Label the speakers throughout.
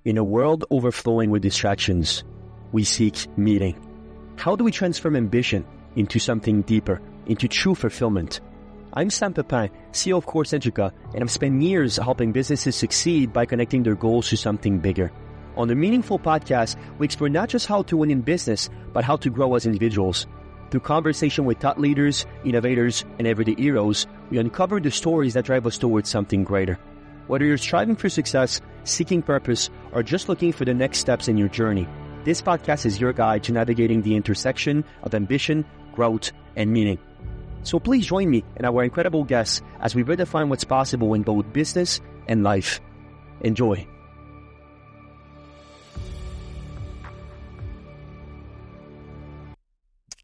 Speaker 1: In a world overflowing with distractions, we seek meaning. How do we transform ambition into something deeper, into true fulfillment? I'm Sam Pepin, CEO of Course Educa, and I've spent years helping businesses succeed by connecting their goals to something bigger. On the Meaningful podcast, we explore not just how to win in business, but how to grow as individuals. Through conversation with thought leaders, innovators, and everyday heroes, we uncover the stories that drive us towards something greater. Whether you're striving for success, seeking purpose, or just looking for the next steps in your journey, this podcast is your guide to navigating the intersection of ambition, growth, and meaning. So please join me and our incredible guests as we redefine what's possible in both business and life. Enjoy.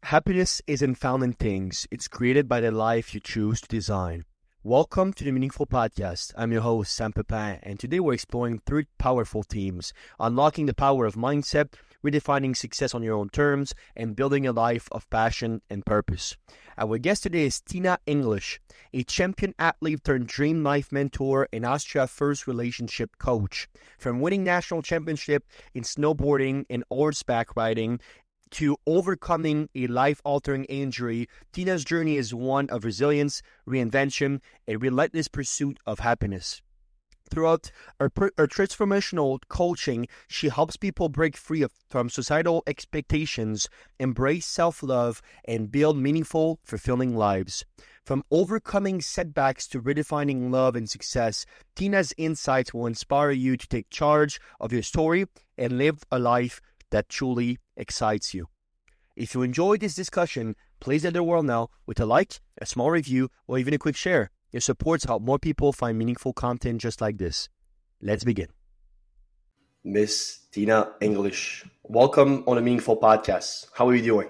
Speaker 1: Happiness isn't found in things. It's created by the life you choose to design. Welcome to the Meaningful Podcast. I'm your host, Sam Pepin, and today we're exploring three powerful themes: unlocking the power of mindset, redefining success on your own terms, and building a life of passion and purpose. Our guest today is Tina English, a champion athlete turned dream life mentor and Austria first relationship coach. From winning national championship in snowboarding and horseback riding, to overcoming a life-altering injury, Tina's journey is one of resilience, reinvention, and relentless pursuit of happiness. Throughout her transformational coaching, she helps people break free from societal expectations, embrace self-love, and build meaningful, fulfilling lives. From overcoming setbacks to redefining love and success, Tina's insights will inspire you to take charge of your story and live a life that truly excites you. If you enjoyed this discussion, please let the world know with a like, a small review, or even a quick share. Your supports help more people find meaningful content just like this. Let's begin. Miss Tina English, welcome on the Meaningful Podcast. How are you doing?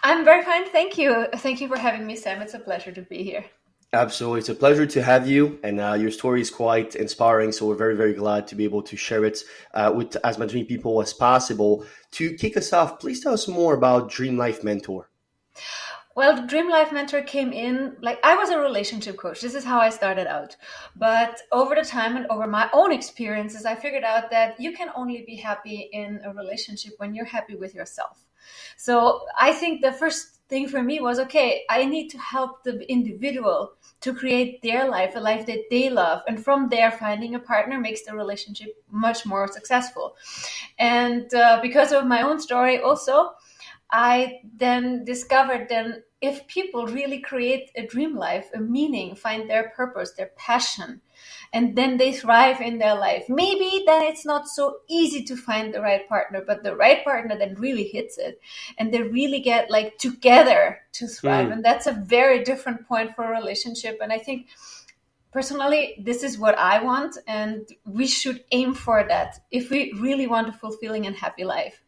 Speaker 2: I'm very fine, thank you. Thank you for having me, Sam. It's a pleasure to be here.
Speaker 1: Absolutely. It's a pleasure to have you, and your story is quite inspiring, so we're very, very glad to be able to share it with as many people as possible. To kick us off, please tell us more about Dream Life Mentor.
Speaker 2: Well, the Dream Life Mentor came in, I was a relationship coach. This is how I started out. But over the time and over my own experiences, I figured out that you can only be happy in a relationship when you're happy with yourself. So I think the first thing for me was, okay, I need to help the individual to create their life, a life that they love. And from there, finding a partner makes the relationship much more successful. And because of my own story also, I then discovered if people really create a dream life, a meaning, find their purpose, their passion, and then they thrive in their life. Maybe then it's not so easy to find the right partner, but the right partner then really hits it and they really get together to thrive. And that's a very different point for a relationship. And I think personally, this is what I want, and we should aim for that if we really want a fulfilling and happy life.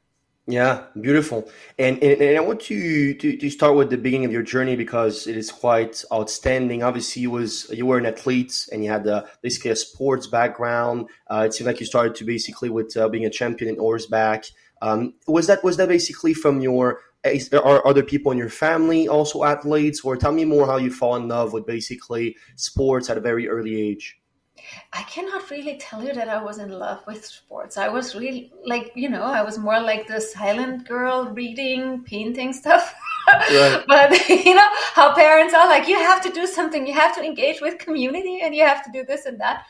Speaker 1: Yeah, beautiful. And I want to start with the beginning of your journey because it is quite outstanding. Obviously, you were an athlete and you had basically a sports background. It seemed like you started to basically with being a champion in horseback. Was that basically from are other people in your family also athletes? Or tell me more how you fall in love with basically sports at a very early age.
Speaker 2: I cannot really tell you that I was in love with sports. I was really I was more like the silent girl reading, painting stuff. Right. But how parents are like, you have to do something, you have to engage with community and you have to do this and that.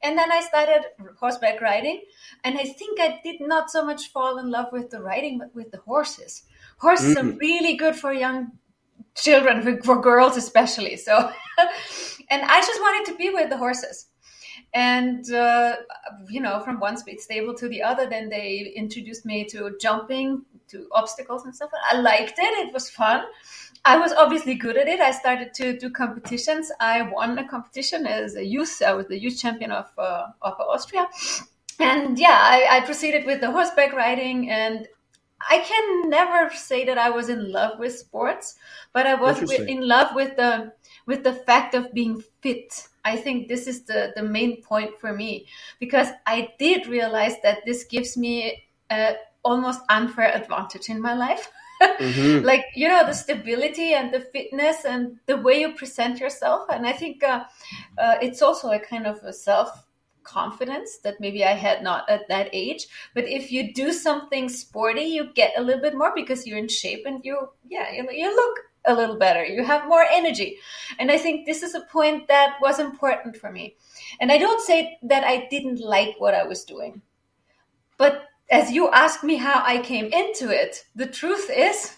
Speaker 2: And then I started horseback riding. And I think I did not so much fall in love with the riding, but with the horses. Horses are really good for young children, for girls especially. So, and I just wanted to be with the horses. And, from one speed stable to the other, then they introduced me to jumping, to obstacles and stuff. I liked it. It was fun. I was obviously good at it. I started to do competitions. I won a competition as a youth. I was the youth champion of Austria. And I proceeded with the horseback riding, and I can never say that I was in love with sports, but I was in love with the fact of being fit. I think this is the main point for me, because I did realize that this gives me almost unfair advantage in my life. Mm-hmm. The stability and the fitness and the way you present yourself. And I think it's also a kind of a confidence that maybe I had not at that age. But if you do something sporty, you get a little bit more because you're in shape and you look a little better. You have more energy. And I think this is a point that was important for me. And I don't say that I didn't like what I was doing. But as you asked me how I came into it, the truth is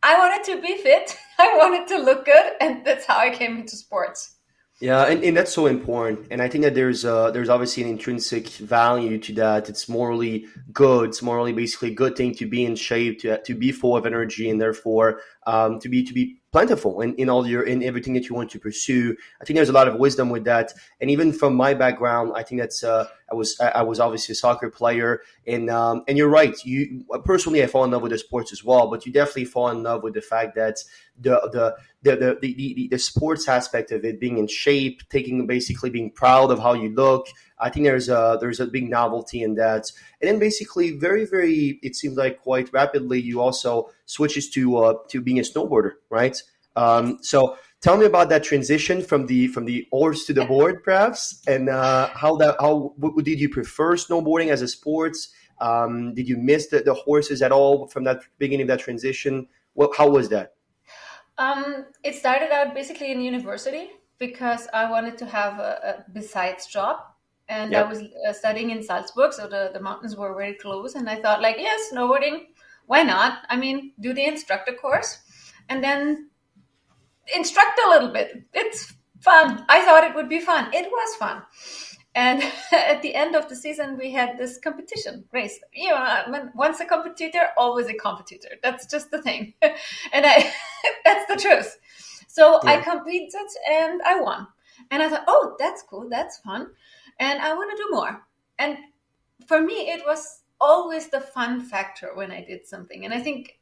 Speaker 2: I wanted to be fit. I wanted to look good. And that's how I came into sports.
Speaker 1: Yeah, and that's so important. And I think that there's obviously an intrinsic value to that. It's morally good. It's morally basically a good thing to be in shape, to be full of energy, and therefore to be plentiful in all your in everything that you want to pursue. I think there's a lot of wisdom with that. And even from my background, I think that's I was obviously a soccer player, and you're right. You personally, I fall in love with the sports as well, but you definitely fall in love with the fact that the the sports aspect of it, being in shape, taking basically being proud of how you look. I think there's a big novelty in that. And then basically very it seems like quite rapidly you also switches to being a snowboarder, right?
Speaker 2: Yes.
Speaker 1: So tell me about that transition from the oars to the board, perhaps, and did you prefer snowboarding as a sport? Did you miss the horses at all from that beginning of that transition? How was that?
Speaker 2: It started out basically in university because I wanted to have a besides job. And I
Speaker 1: Yep.
Speaker 2: was studying in Salzburg, so the mountains were very close. And I thought, like, yes, snowboarding, why not? I mean, do the instructor course and then instruct a little bit. It's fun. I thought it would be fun. It was fun. And at the end of the season, we had this competition race. Once a competitor, always a competitor. That's just the thing. And that's the truth. So I
Speaker 1: Yeah.
Speaker 2: competed and I won. And I thought, oh, that's cool. That's fun. And I want to do more. And for me, it was always the fun factor when I did something. And I think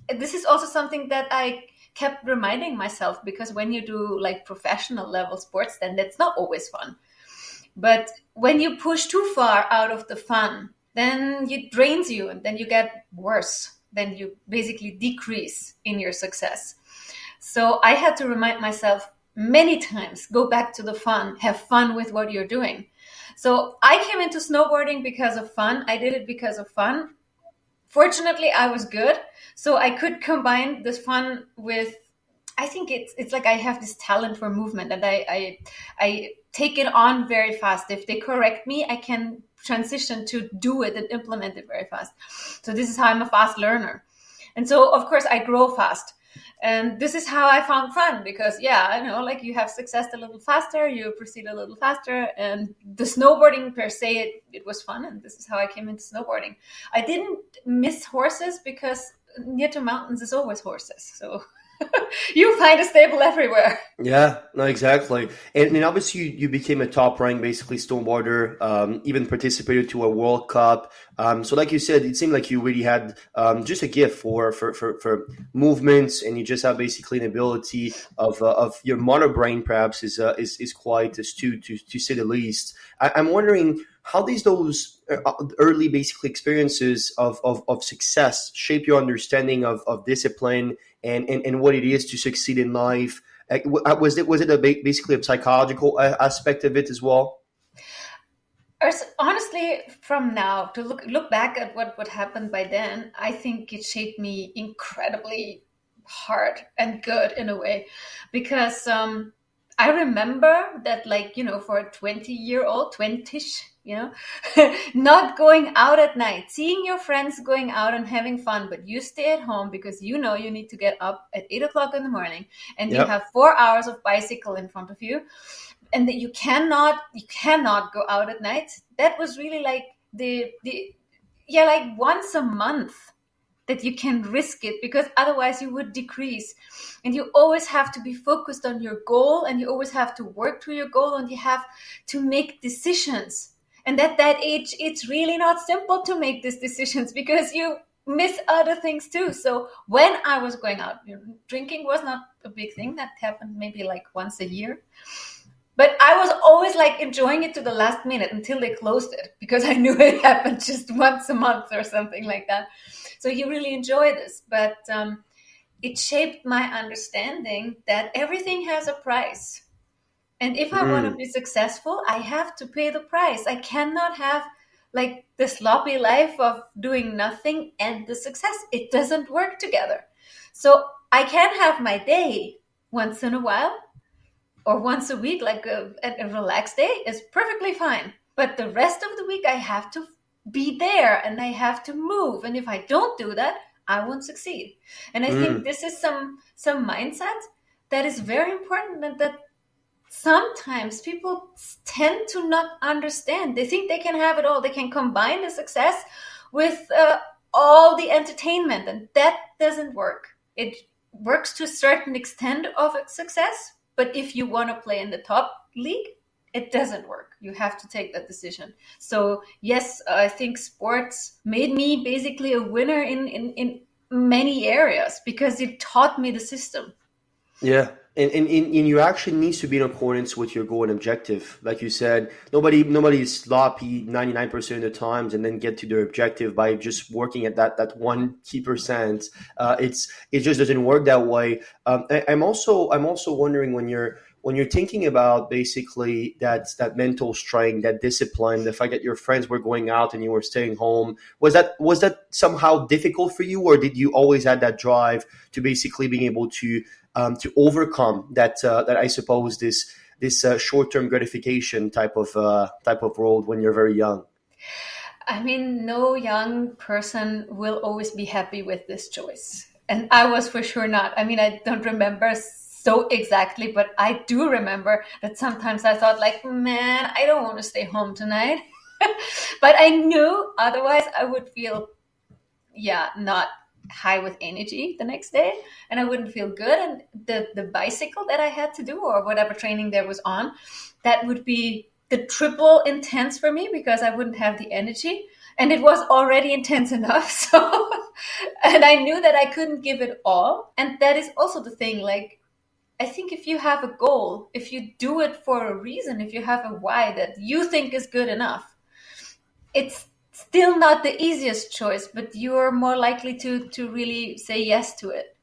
Speaker 2: this is also something that I kept reminding myself because when you do like professional level sports, then that's not always fun. But when you push too far out of the fun, then it drains you and then you get worse. Then you basically decrease in your success. So I had to remind myself many times go back to the fun, have fun with what you're doing. So I came into snowboarding because of fun. I did it because of fun. Fortunately, I was good. So I could combine this fun with I think it's like I have this talent for movement and I take it on very fast. If they correct me, I can transition to do it and implement it very fast. So this is how I'm a fast learner. And so of course I grow fast. And this is how I found fun because yeah, I know like you have success a little faster, you proceed a little faster and the snowboarding per se it was fun and this is how I came into snowboarding. I didn't miss horses because near to mountains is always horses. So you find a stable everywhere.
Speaker 1: Yeah, no, exactly. And obviously you became a top rank, basically snowboarder, even participated to a World Cup. So like you said, it seemed like you really had just a gift for movements, and you just have basically an ability of your motor brain perhaps is quite astute to say the least. I'm wondering how those early basically experiences of success shape your understanding of discipline and what it is to succeed in life. Was it basically a psychological aspect of it as well?
Speaker 2: Honestly, from now to look back at what happened by then, I think it shaped me incredibly hard and good in a way, because I remember that like for a 20-year-old, 20ish, not going out at night, seeing your friends going out and having fun, but you stay at home because you need to get up at 8 o'clock in the morning, and you
Speaker 1: Yep.
Speaker 2: have 4 hours of bicycle in front of you and that you cannot go out at night. That was really like the yeah, like once a month that you can risk it, because otherwise you would decrease. And you always have to be focused on your goal, and you always have to work to your goal, and you have to make decisions. And at that age it's really not simple to make these decisions because you miss other things too. So when I was going out, drinking was not a big thing. That happened maybe like once a year, but I was always like enjoying it to the last minute until they closed it because I knew it happened just once a month or something like that. So you really enjoy this, but it shaped my understanding that everything has a price. And if I want to
Speaker 1: Mm.
Speaker 2: be successful, I have to pay the price. I cannot have like the sloppy life of doing nothing and the success. It doesn't work together. So I can have my day once in a while or once a week, like a relaxed day, is perfectly fine. But the rest of the week, I have to be there and I have to move. And if I don't do that, I won't succeed. And I think
Speaker 1: Mm.
Speaker 2: this is some mindset that is very important and that sometimes people tend to not understand. They think they can have it all. They can combine the success with all the entertainment, and that doesn't work. It works to a certain extent of success, but if you want to play in the top league, it doesn't work. You have to take that decision. So yes, I think sports made me basically a winner in many areas because it taught me the system.
Speaker 1: Yeah. And you actually needs to be in accordance with your goal and objective. Like you said, nobody is sloppy 99% of the times and then get to their objective by just working at that one key percent. It just doesn't work that way. I'm also wondering when you're thinking about basically that mental strength, that discipline, the fact that your friends were going out and you were staying home, was that somehow difficult for you, or did you always have that drive to basically being able to overcome that I suppose this short term gratification type of road when you're very young.
Speaker 2: I mean, no young person will always be happy with this choice. And I was for sure not. I mean, I don't remember so exactly, but I do remember that sometimes I thought, like, man, I don't want to stay home tonight. But I knew otherwise I would feel, yeah, not high with energy the next day and I wouldn't feel good. And the bicycle that I had to do or whatever training there was on, that would be the triple intense for me because I wouldn't have the energy. And it was already intense enough. So, and I knew that I couldn't give it all. And that is also the thing. Like, I think if you have a goal, if you do it for a reason, if you have a why that you think is good enough, it's still not the easiest choice, but you're more likely to really say yes to it.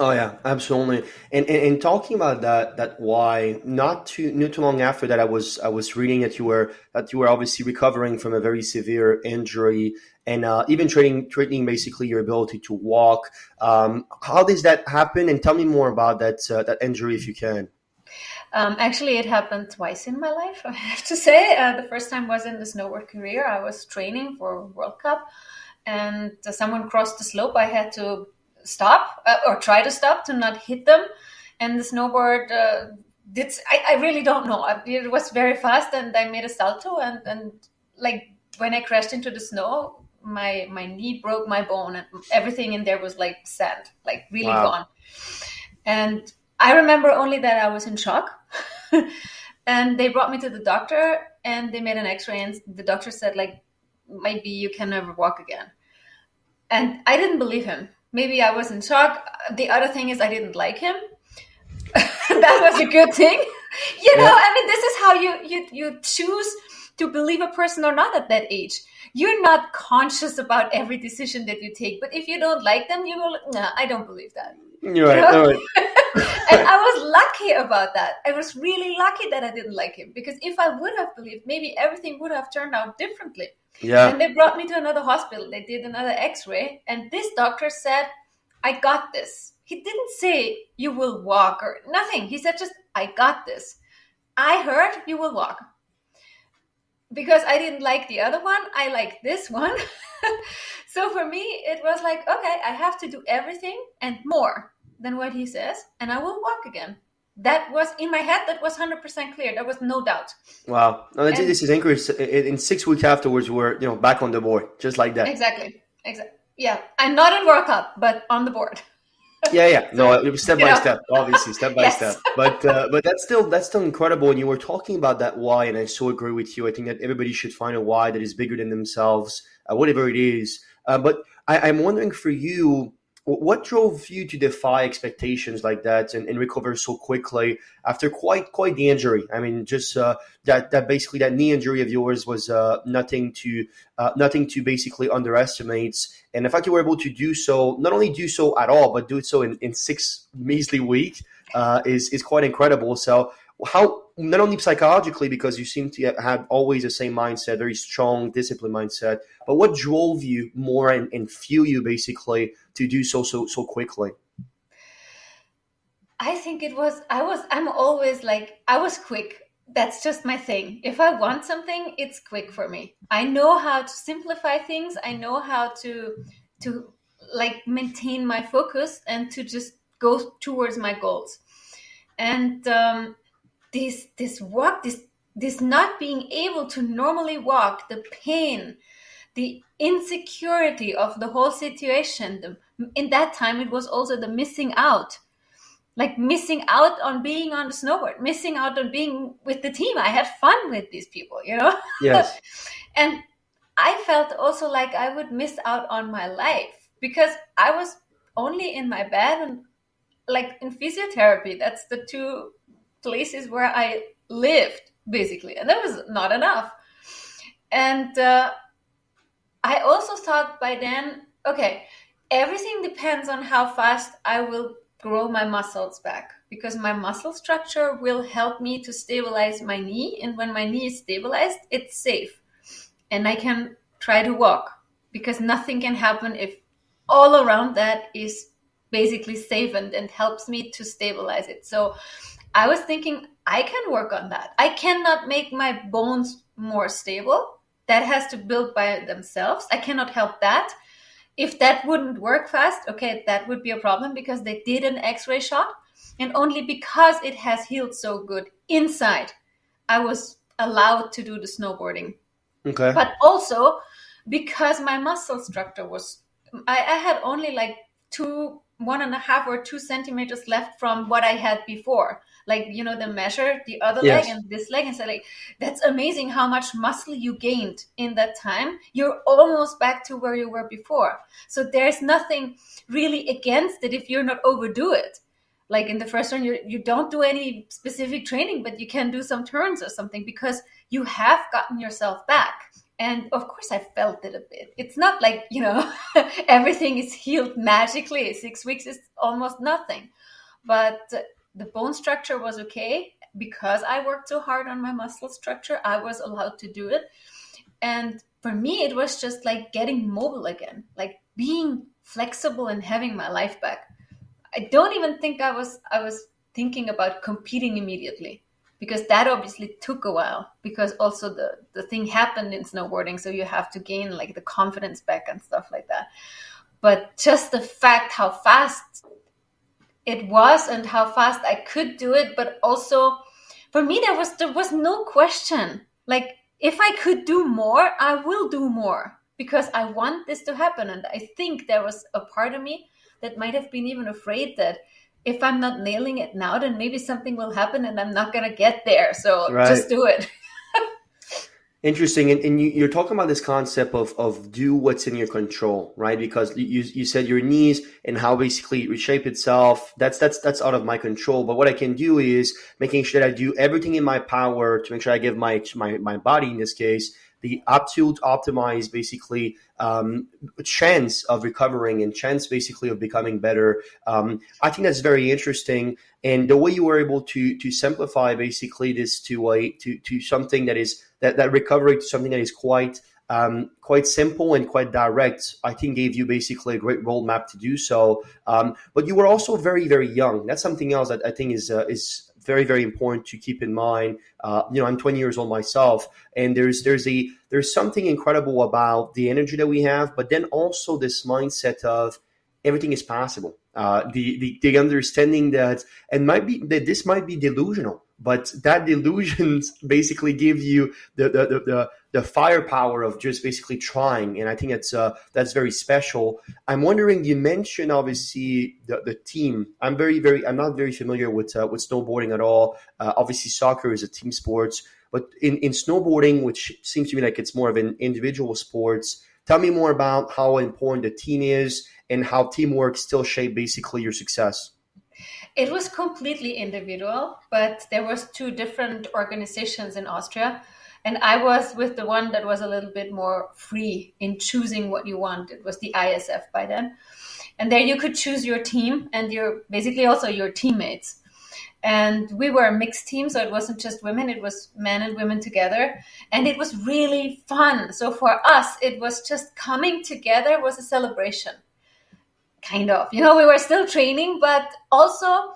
Speaker 1: Oh yeah, absolutely. And talking about that why, not too long after that, I was reading that you were obviously recovering from a very severe injury and even training basically your ability to walk. How does that happen? And tell me more about that injury if you can.
Speaker 2: Actually, it happened twice in my life, I have to say. The first time was in the snowboard career. I was training for World Cup, and someone crossed the slope. I had to stop or try to stop to not hit them. And the snowboard did. I really don't know. It was very fast, and I made a salto. And like when I crashed into the snow, my knee broke my bone, and everything in there was like sand, like really
Speaker 1: Wow.
Speaker 2: gone. And I remember only that I was in shock. And they brought me to the doctor and they made an x-ray and the doctor said like maybe you can never walk again. And I didn't believe him. Maybe I was in shock. The other thing is I didn't like him. That was a good thing.
Speaker 1: Yeah.
Speaker 2: I mean, this is how you choose to believe a person or not at that age. You're not conscious about every decision that you take, but if you don't like them, you will, no, I don't believe that.
Speaker 1: You're
Speaker 2: You
Speaker 1: right.
Speaker 2: know?
Speaker 1: All right.
Speaker 2: And I was lucky about that. I was really lucky that I didn't like him because if I would have believed, maybe everything would have turned out differently. And
Speaker 1: Yeah.
Speaker 2: they brought me to another hospital. They did another x ray, and this doctor said, I got this. He didn't say, you will walk or nothing. He said, just, I got this. I heard you will walk. Because I didn't like the other one, I like this one. So for me, it was like, okay, I have to do everything and more than what he says, and I will walk again. That was in my head, that was 100% clear. There was no doubt.
Speaker 1: Wow. No,
Speaker 2: And
Speaker 1: this is encouraged. In 6 weeks afterwards, we're back on the board, just like that.
Speaker 2: exactly, exactly. Yeah, I'm not in World Cup, but on the board.
Speaker 1: Yeah, yeah. No,
Speaker 2: So,
Speaker 1: it was step
Speaker 2: you
Speaker 1: by
Speaker 2: know,
Speaker 1: step, obviously, step by
Speaker 2: yes.
Speaker 1: step. But that's still incredible. And you were talking about that why, and I so agree with you. I think that everybody should find a why that is bigger than themselves, whatever it is. But I'm wondering for you, what drove you to defy expectations like that and recover so quickly after quite the injury? I mean, just that basically that knee injury of yours was nothing to basically underestimate. And the fact you were able to do so, not only do so at all, but do it so in 6 measly weeks, is quite incredible. So how not only psychologically, because you seem to have always the same mindset, very strong, disciplined mindset, but what drove you more and fuel you basically to do so quickly?
Speaker 2: I think I'm always like, I was quick. That's just my thing. If I want something, it's quick for me. I know how to simplify things. I know how to like maintain my focus and to just go towards my goals. And this not being able to normally walk, the pain, the insecurity of the whole situation. In that time, it was also the missing out, like missing out on being on the snowboard, missing out on being with the team. I had fun with these people, you know?
Speaker 1: Yes.
Speaker 2: And I felt also like I would miss out on my life because I was only in my bed and like in physiotherapy. That's the two places where I lived basically. And that was not enough. And I also thought by then, okay, everything depends on how fast I will grow my muscles back because my muscle structure will help me to stabilize my knee. And when my knee is stabilized, it's safe and I can try to walk because nothing can happen if all around that is basically safe and helps me to stabilize it. So I was thinking I can work on that. I cannot make my bones more stable. That has to build by themselves. I cannot help that. If that wouldn't work fast, okay, that would be a problem because they did an x-ray shot. And only because it has healed so good inside, I was allowed to do the snowboarding.
Speaker 1: Okay.
Speaker 2: But also because my muscle structure was, I had only like 1.5 or 2 centimeters left from what I had before. Like, you know, the measure, the other leg
Speaker 1: Yes.
Speaker 2: and this leg, and say like, that's amazing how much muscle you gained in that time. You're almost back to where you were before. So there's nothing really against it if you're not overdo it. Like in the first one, you don't do any specific training, but you can do some turns or something because you have gotten yourself back. And of course, I felt it a bit. It's not like, you know, everything is healed magically. 6 weeks is almost nothing. But the bone structure was okay because I worked so hard on my muscle structure. I was allowed to do it. And for me, it was just like getting mobile again, like being flexible and having my life back. I don't even think I was thinking about competing immediately because that obviously took a while because also the thing happened in snowboarding, so you have to gain like the confidence back and stuff like that. But just the fact how fast it was and how fast I could do it, but also for me there was no question. Like if I could do more, I will do more because I want this to happen. And I think there was a part of me that might have been even afraid that if I'm not nailing it now, then maybe something will happen and I'm not gonna get there. So
Speaker 1: Right.
Speaker 2: just do it.
Speaker 1: Interesting. And you're talking about this concept of do what's in your control, right? Because you said your knees and how basically it reshape itself. That's out of my control. But what I can do is making sure that I do everything in my power to make sure I give my body, in this case, the absolute optimized basically chance of recovering and chance basically of becoming better. I think that's very interesting. And the way you were able to simplify basically this to something that is that recovery to something that is quite simple and quite direct, I think gave you basically a great roadmap to do so. But you were also very, very young. That's something else that I think is very, very important to keep in mind. I'm 20 years old myself, and there's something incredible about the energy that we have, but then also this mindset of everything is possible. The understanding that and might be that this might be delusional, but that delusions basically give you the firepower of just basically trying, and I think that's very special. I'm wondering, you mentioned obviously the team. I'm not very familiar with snowboarding at all. Obviously, soccer is a team sports, but in snowboarding, which seems to me like it's more of an individual sports. Tell me more about how important the team is and how teamwork still shape basically your success.
Speaker 2: It was completely individual, but there was two different organizations in Austria, and I was with the one that was a little bit more free in choosing what you want. It was the ISF by then, and there you could choose your team and your basically also your teammates. And we were a mixed team, so it wasn't just women, it was men and women together. And it was really fun. So for us, it was just coming together was a celebration, kind of. We were still training, but also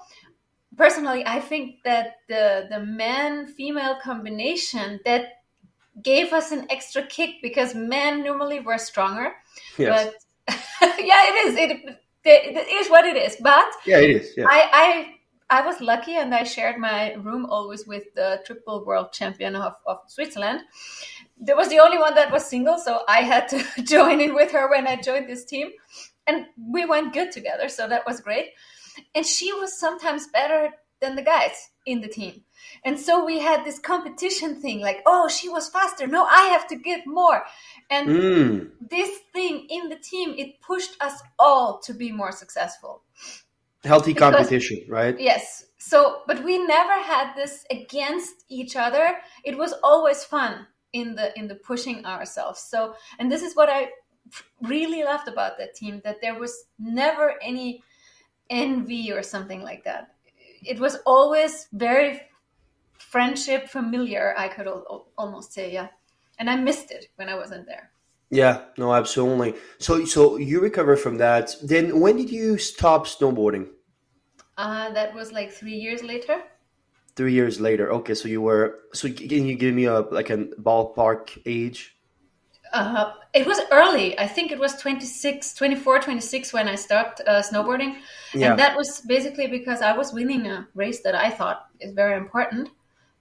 Speaker 2: personally, I think that the man-female combination that gave us an extra kick, because men normally were stronger.
Speaker 1: Yes.
Speaker 2: But yeah, it is. It is what it is. But
Speaker 1: Yeah, it is. Yeah.
Speaker 2: I was lucky, and I shared my room always with the triple world champion of Switzerland. There was the only one that was single, so I had to join in with her when I joined this team. And we went good together, so that was great. And she was sometimes better than the guys in the team. And so we had this competition thing, like, oh, she was faster. No, I have to give more. And this thing in the team, it pushed us all to be more successful.
Speaker 1: Healthy competition, right?
Speaker 2: Yes. So, but we never had this against each other. It was always fun in the pushing ourselves. So, and this is what I really loved about that team, that there was never any envy or something like that. It was always very friendship, familiar, I could almost say. Yeah. And I missed it when I wasn't there.
Speaker 1: Yeah, no, absolutely. So you recover from that. Then when did you stop snowboarding?
Speaker 2: That was like 3 years later.
Speaker 1: 3 years later. Okay, so you were. So can you give me a ballpark age?
Speaker 2: It was early. I think it was 26, 24, 26 when I stopped snowboarding. And
Speaker 1: Yeah.
Speaker 2: that was basically because I was winning a race that I thought is very important.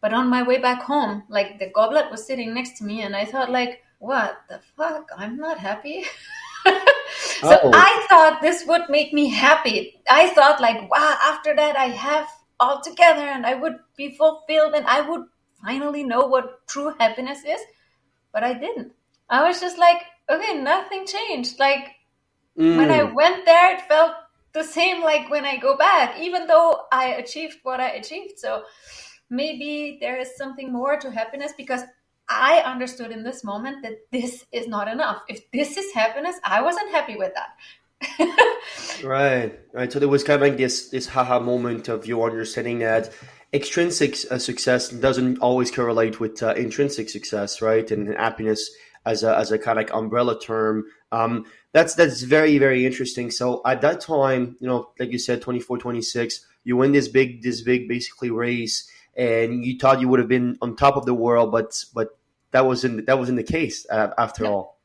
Speaker 2: But on my way back home, like, the goblet was sitting next to me, and I thought, like, what the fuck? I'm not happy. So
Speaker 1: Oh,
Speaker 2: I thought this would make me happy. I thought, like, wow, after that I have all together and I would be fulfilled and I would finally know what true happiness is. But I didn't. I was just like, okay, nothing changed. Like, when I
Speaker 1: mm,
Speaker 2: went there, it felt the same like when I go back, even though I achieved what I achieved. So maybe there is something more to happiness, because I understood in this moment that this is not enough. If this is happiness, I wasn't happy with that.
Speaker 1: right, right. So there was kind of like this haha moment of you understanding that extrinsic success doesn't always correlate with intrinsic success, right? And happiness as a kind of like umbrella term. That's very very interesting. So at that time, like you said, 24, 26, you win this big basically race, and you thought you would have been on top of the world, but that wasn't the case after
Speaker 2: No,
Speaker 1: all.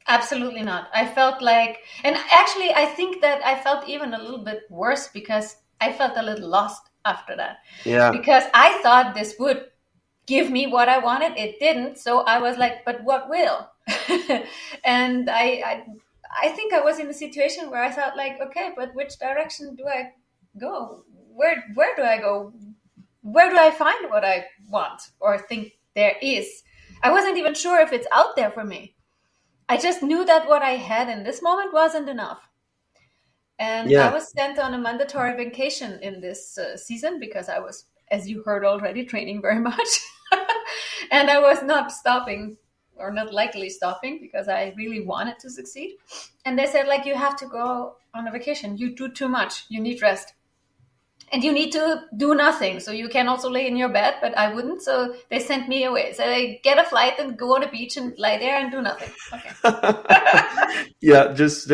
Speaker 2: absolutely not. I felt like, and actually, I think that I felt even a little bit worse, because I felt a little lost after that.
Speaker 1: Yeah,
Speaker 2: Because I thought this would give me what I wanted. It didn't. So I was like, but what will? And I think I was in a situation where I thought, like, okay, but which direction do I go? Where do I go? Where do I find what I want or think there is? I wasn't even sure if it's out there for me. I just knew that what I had in this moment wasn't enough. And I
Speaker 1: yeah.
Speaker 2: was sent on a mandatory vacation in this season, because I was, as you heard already, training very much. And I was not stopping, or not likely stopping, because I really wanted to succeed. And they said, like, you have to go on a vacation. You do too much. You need rest. And you need to do nothing. So you can also lay in your bed, but I wouldn't. So they sent me away. So I get a flight and go on a beach and lie there and do nothing. Okay.
Speaker 1: Yeah, just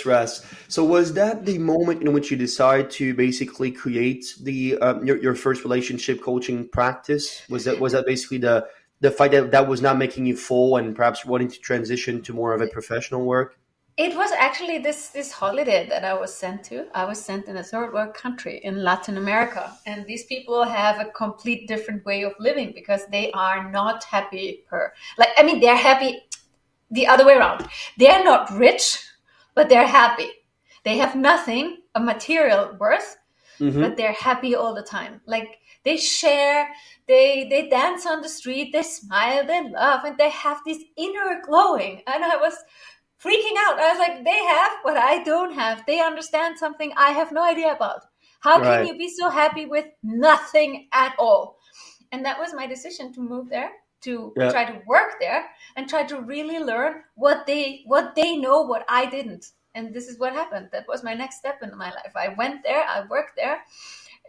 Speaker 1: rest. So was that the moment in which you decide to basically create your first relationship coaching practice? Was that basically the fight that was not making you full and perhaps wanting to transition to more of a professional work?
Speaker 2: It was actually this holiday that I was sent to. I was sent in a third world country in Latin America, and these people have a complete different way of living, because they are not happy per, like, I mean, they're happy the other way around. They're not rich, but they're happy. They have nothing, a material worth, but
Speaker 1: Hmm.
Speaker 2: they're happy all the time. Like, they share, they dance on the street, they smile, they laugh, and they have this inner glowing. And I was freaking out. I was like, they have what I don't have. They understand something I have no idea about. How can
Speaker 1: Right.
Speaker 2: you be so happy with nothing at all? And that was my decision to move there, to
Speaker 1: Yeah.
Speaker 2: try to work there and try to really learn what they know, what I didn't. And this is what happened. That was my next step in my life. I went there, I worked there,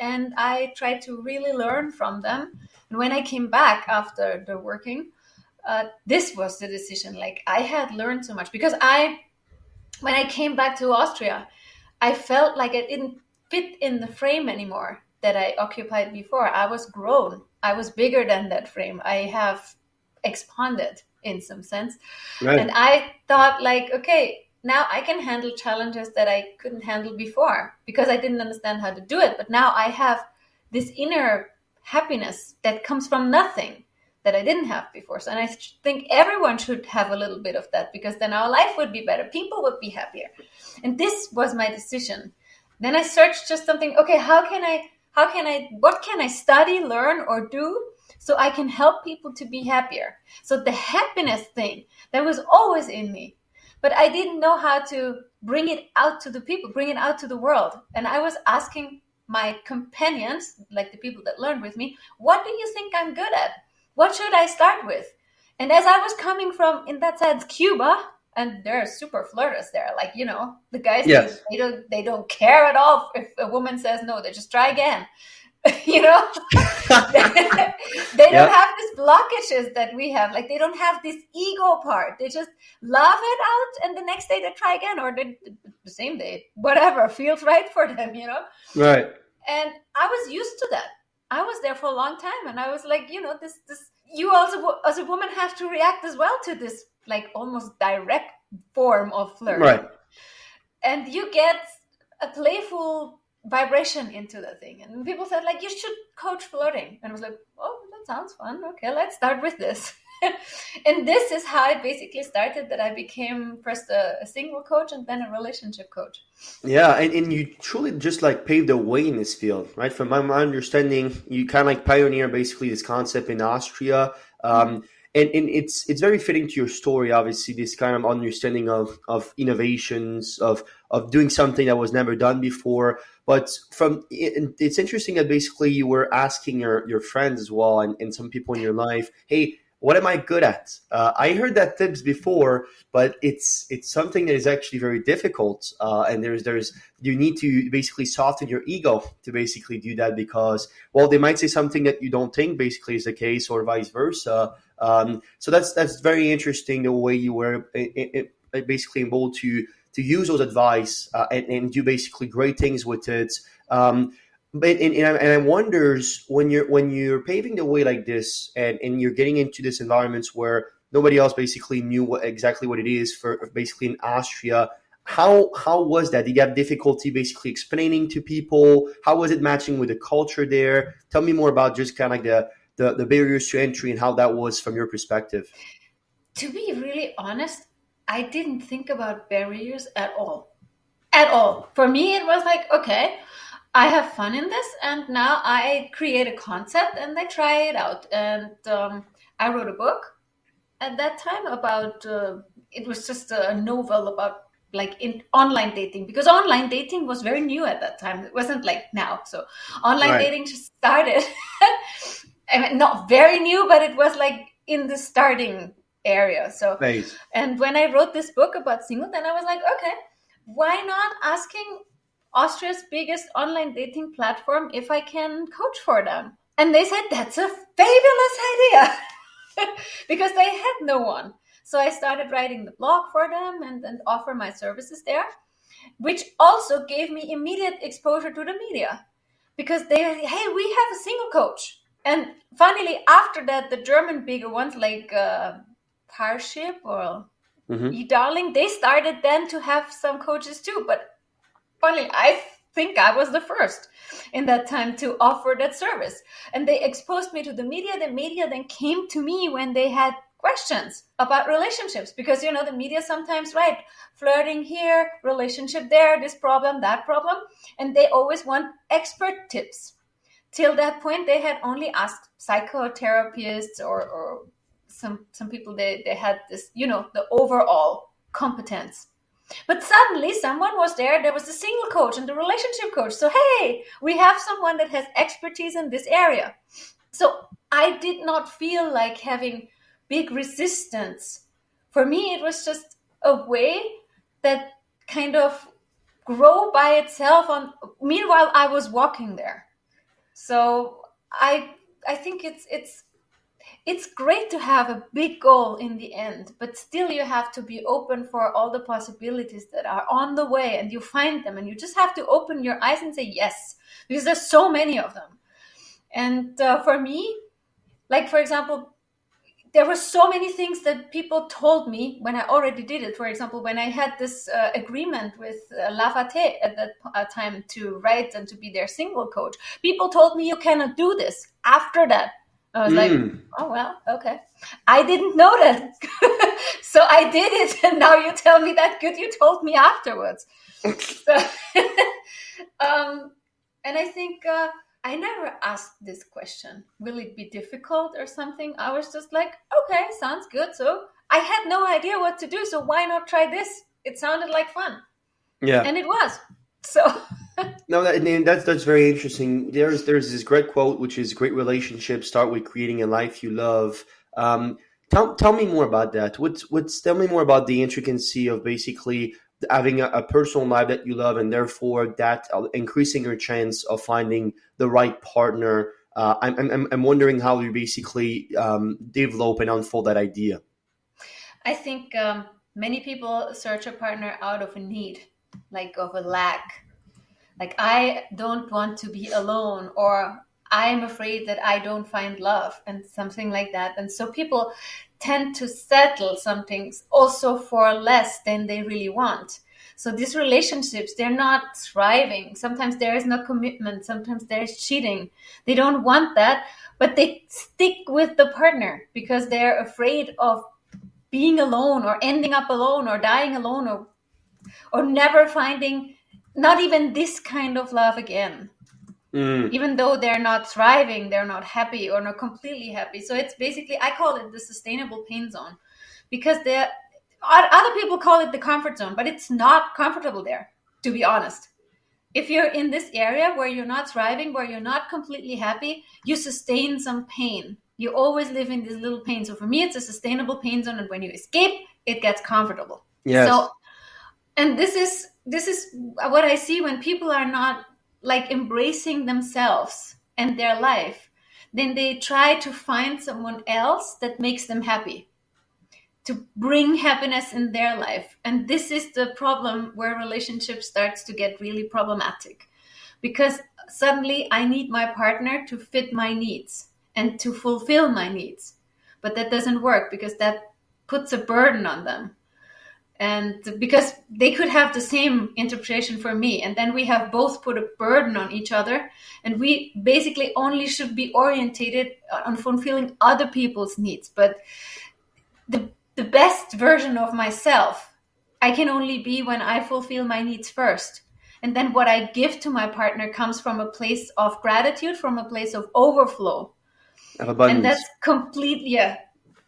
Speaker 2: and I tried to really learn from them. And when I came back after the working, this was the decision. Like, I had learned so much because when I came back to Austria, I felt like I didn't fit in the frame anymore that I occupied before. I was grown. I was bigger than that frame. I have expanded in some sense. And
Speaker 1: Right.
Speaker 2: I thought, like, okay, now I can handle challenges that I couldn't handle before because I didn't understand how to do it. But now I have this inner happiness that comes from nothing that I didn't have before. So, and I think everyone should have a little bit of that because then our life would be better. People would be happier. And this was my decision. Then I searched just something, okay, what can I study, learn, or do so I can help people to be happier? So the happiness thing that was always in me, but I didn't know how to bring it out to the people, bring it out to the world. And I was asking my companions, like the people that learned with me, what do you think I'm good at? What should I start with? And as I was coming from, in that sense, Cuba, and they're super flirtous there, like, the guys,
Speaker 1: Yes.
Speaker 2: they don't care at all if a woman says no. They just try again. you know they don't
Speaker 1: Yeah.
Speaker 2: have these blockages that we have. Like, they don't have this ego part. They just love it out, and the next day they try again, or the same day, whatever feels right for them.
Speaker 1: Right.
Speaker 2: And I was used to that. I was there for a long time, and I was like, this you also as a woman have to react as well to this, like, almost direct form of flirting.
Speaker 1: Right.
Speaker 2: And you get a playful vibration into the thing. And people said, like, you should coach flirting. And I was like, oh, that sounds fun. Okay, let's start with this. And this is how it basically started, that I became first a single coach and then a relationship coach.
Speaker 1: Yeah, and you truly just like paved the way in this field, right? From my understanding, you kind of like pioneer basically this concept in Austria.
Speaker 2: Mhm.
Speaker 1: And it's very fitting to your story, obviously, this kind of understanding of innovations, of doing something that was never done before. But it's interesting that basically you were asking your friends as well, and some people in your life, hey, what am I good at? I heard that tips before, but it's something that is actually very difficult. And there's you need to basically soften your ego to basically do that, because, well, they might say something that you don't think basically is the case, or vice versa. So that's very interesting, the way you were basically able to use those advice, and do basically great things with it. But I wonders, when you're paving the way like this, and you're getting into this environments where nobody else basically knew exactly what it is for basically in Austria. How was that? Did you have difficulty basically explaining to people? How was it matching with the culture there? Tell me more about just kind of like the barriers to entry, and how that was from your perspective.
Speaker 2: To be really honest, I didn't think about barriers at all. At all. For me, it was like, okay, I have fun in this, and now I create a concept and I try it out. And I wrote a book at that time about, it was just a novel about, like, in online dating, because online dating was very new at that time. It wasn't like now. So online
Speaker 1: Right.
Speaker 2: dating just started. I mean, not very new, but it was like in the starting area. So,
Speaker 1: Phase.
Speaker 2: and when I wrote this book about single, then I was like, okay, why not asking Austria's biggest online dating platform if I can coach for them? And they said, that's a fabulous idea. Because they had no one. So I started writing the blog for them and offer my services there, which also gave me immediate exposure to the media, because they, hey, we have a single coach. And finally, after that, the German bigger ones like Parship or
Speaker 1: Hmm.
Speaker 2: eDarling, they started then to have some coaches too. But finally, I think I was the first in that time to offer that service. And they exposed me to the media. The media then came to me when they had questions about relationships, because the media sometimes write flirting here, relationship there, this problem, that problem, and they always want expert tips. Till that point, they had only asked psychotherapists or some people. They had this, the overall competence. But suddenly, someone was there. There was the single coach and the relationship coach. So, hey, we have someone that has expertise in this area. So, I did not feel like having big resistance. For me, it was just a way that kind of grow by itself. On meanwhile, I was walking there. So I think it's great to have a big goal in the end, but still you have to be open for all the possibilities that are on the way, and you find them, and you just have to open your eyes and say yes, because there's so many of them. And for me, like for example, there were so many things that people told me when I already did it. For example, when I had this agreement with Lafate at that time to write and to be their single coach, people told me you cannot do this. After that, I was like,
Speaker 1: Mm.
Speaker 2: oh, well, okay. I didn't know that. So I did it. And now you tell me that good you told me afterwards. So, and I think I never asked this question. Will it be difficult or something? I was just like, okay, sounds good. So I had no idea what to do. So why not try this? It sounded like fun.
Speaker 1: Yeah.
Speaker 2: And it was. So
Speaker 1: No, that's very interesting. There's this great quote, which is great relationships start with creating a life you love. Um, tell me more about that. What's tell me more about the intricacy of basically having a personal life that you love, and therefore that increasing your chance of finding the right partner. I'm wondering how you basically develop and unfold that idea.
Speaker 2: I think many people search a partner out of a need, like of a lack. Like, I don't want to be alone, or I'm afraid that I don't find love, and something like that. And so people tend to settle some things also for less than they really want. So these relationships, they're not thriving. Sometimes there is no commitment. Sometimes there's cheating. They don't want that, but they stick with the partner because they're afraid of being alone, or ending up alone, or dying alone, or never finding not even this kind of love again.
Speaker 1: Mm.
Speaker 2: Even though they're not thriving, they're not happy or not completely happy. So it's basically, I call it the sustainable pain zone, because other people call it the comfort zone, but it's not comfortable there, to be honest. If you're in this area where you're not thriving, where you're not completely happy, you sustain some pain. You always live in this little pain. So for me, it's a sustainable pain zone, and when you escape, it gets comfortable. So,
Speaker 1: Yes.
Speaker 2: and this is what I see when people are not like embracing themselves and their life. Then they try to find someone else that makes them happy, to bring happiness in their life. And this is the problem where relationship starts to get really problematic, because suddenly I need my partner to fit my needs and to fulfill my needs. But that doesn't work, because that puts a burden on them. And because they could have the same interpretation for me, and then we have both put a burden on each other, and we basically only should be orientated on fulfilling other people's needs. But the best version of myself I can only be when I fulfill my needs first. And then what I give to my partner comes from a place of gratitude, from a place of overflow.
Speaker 1: Of
Speaker 2: And that's
Speaker 1: abundance.
Speaker 2: completely, yeah,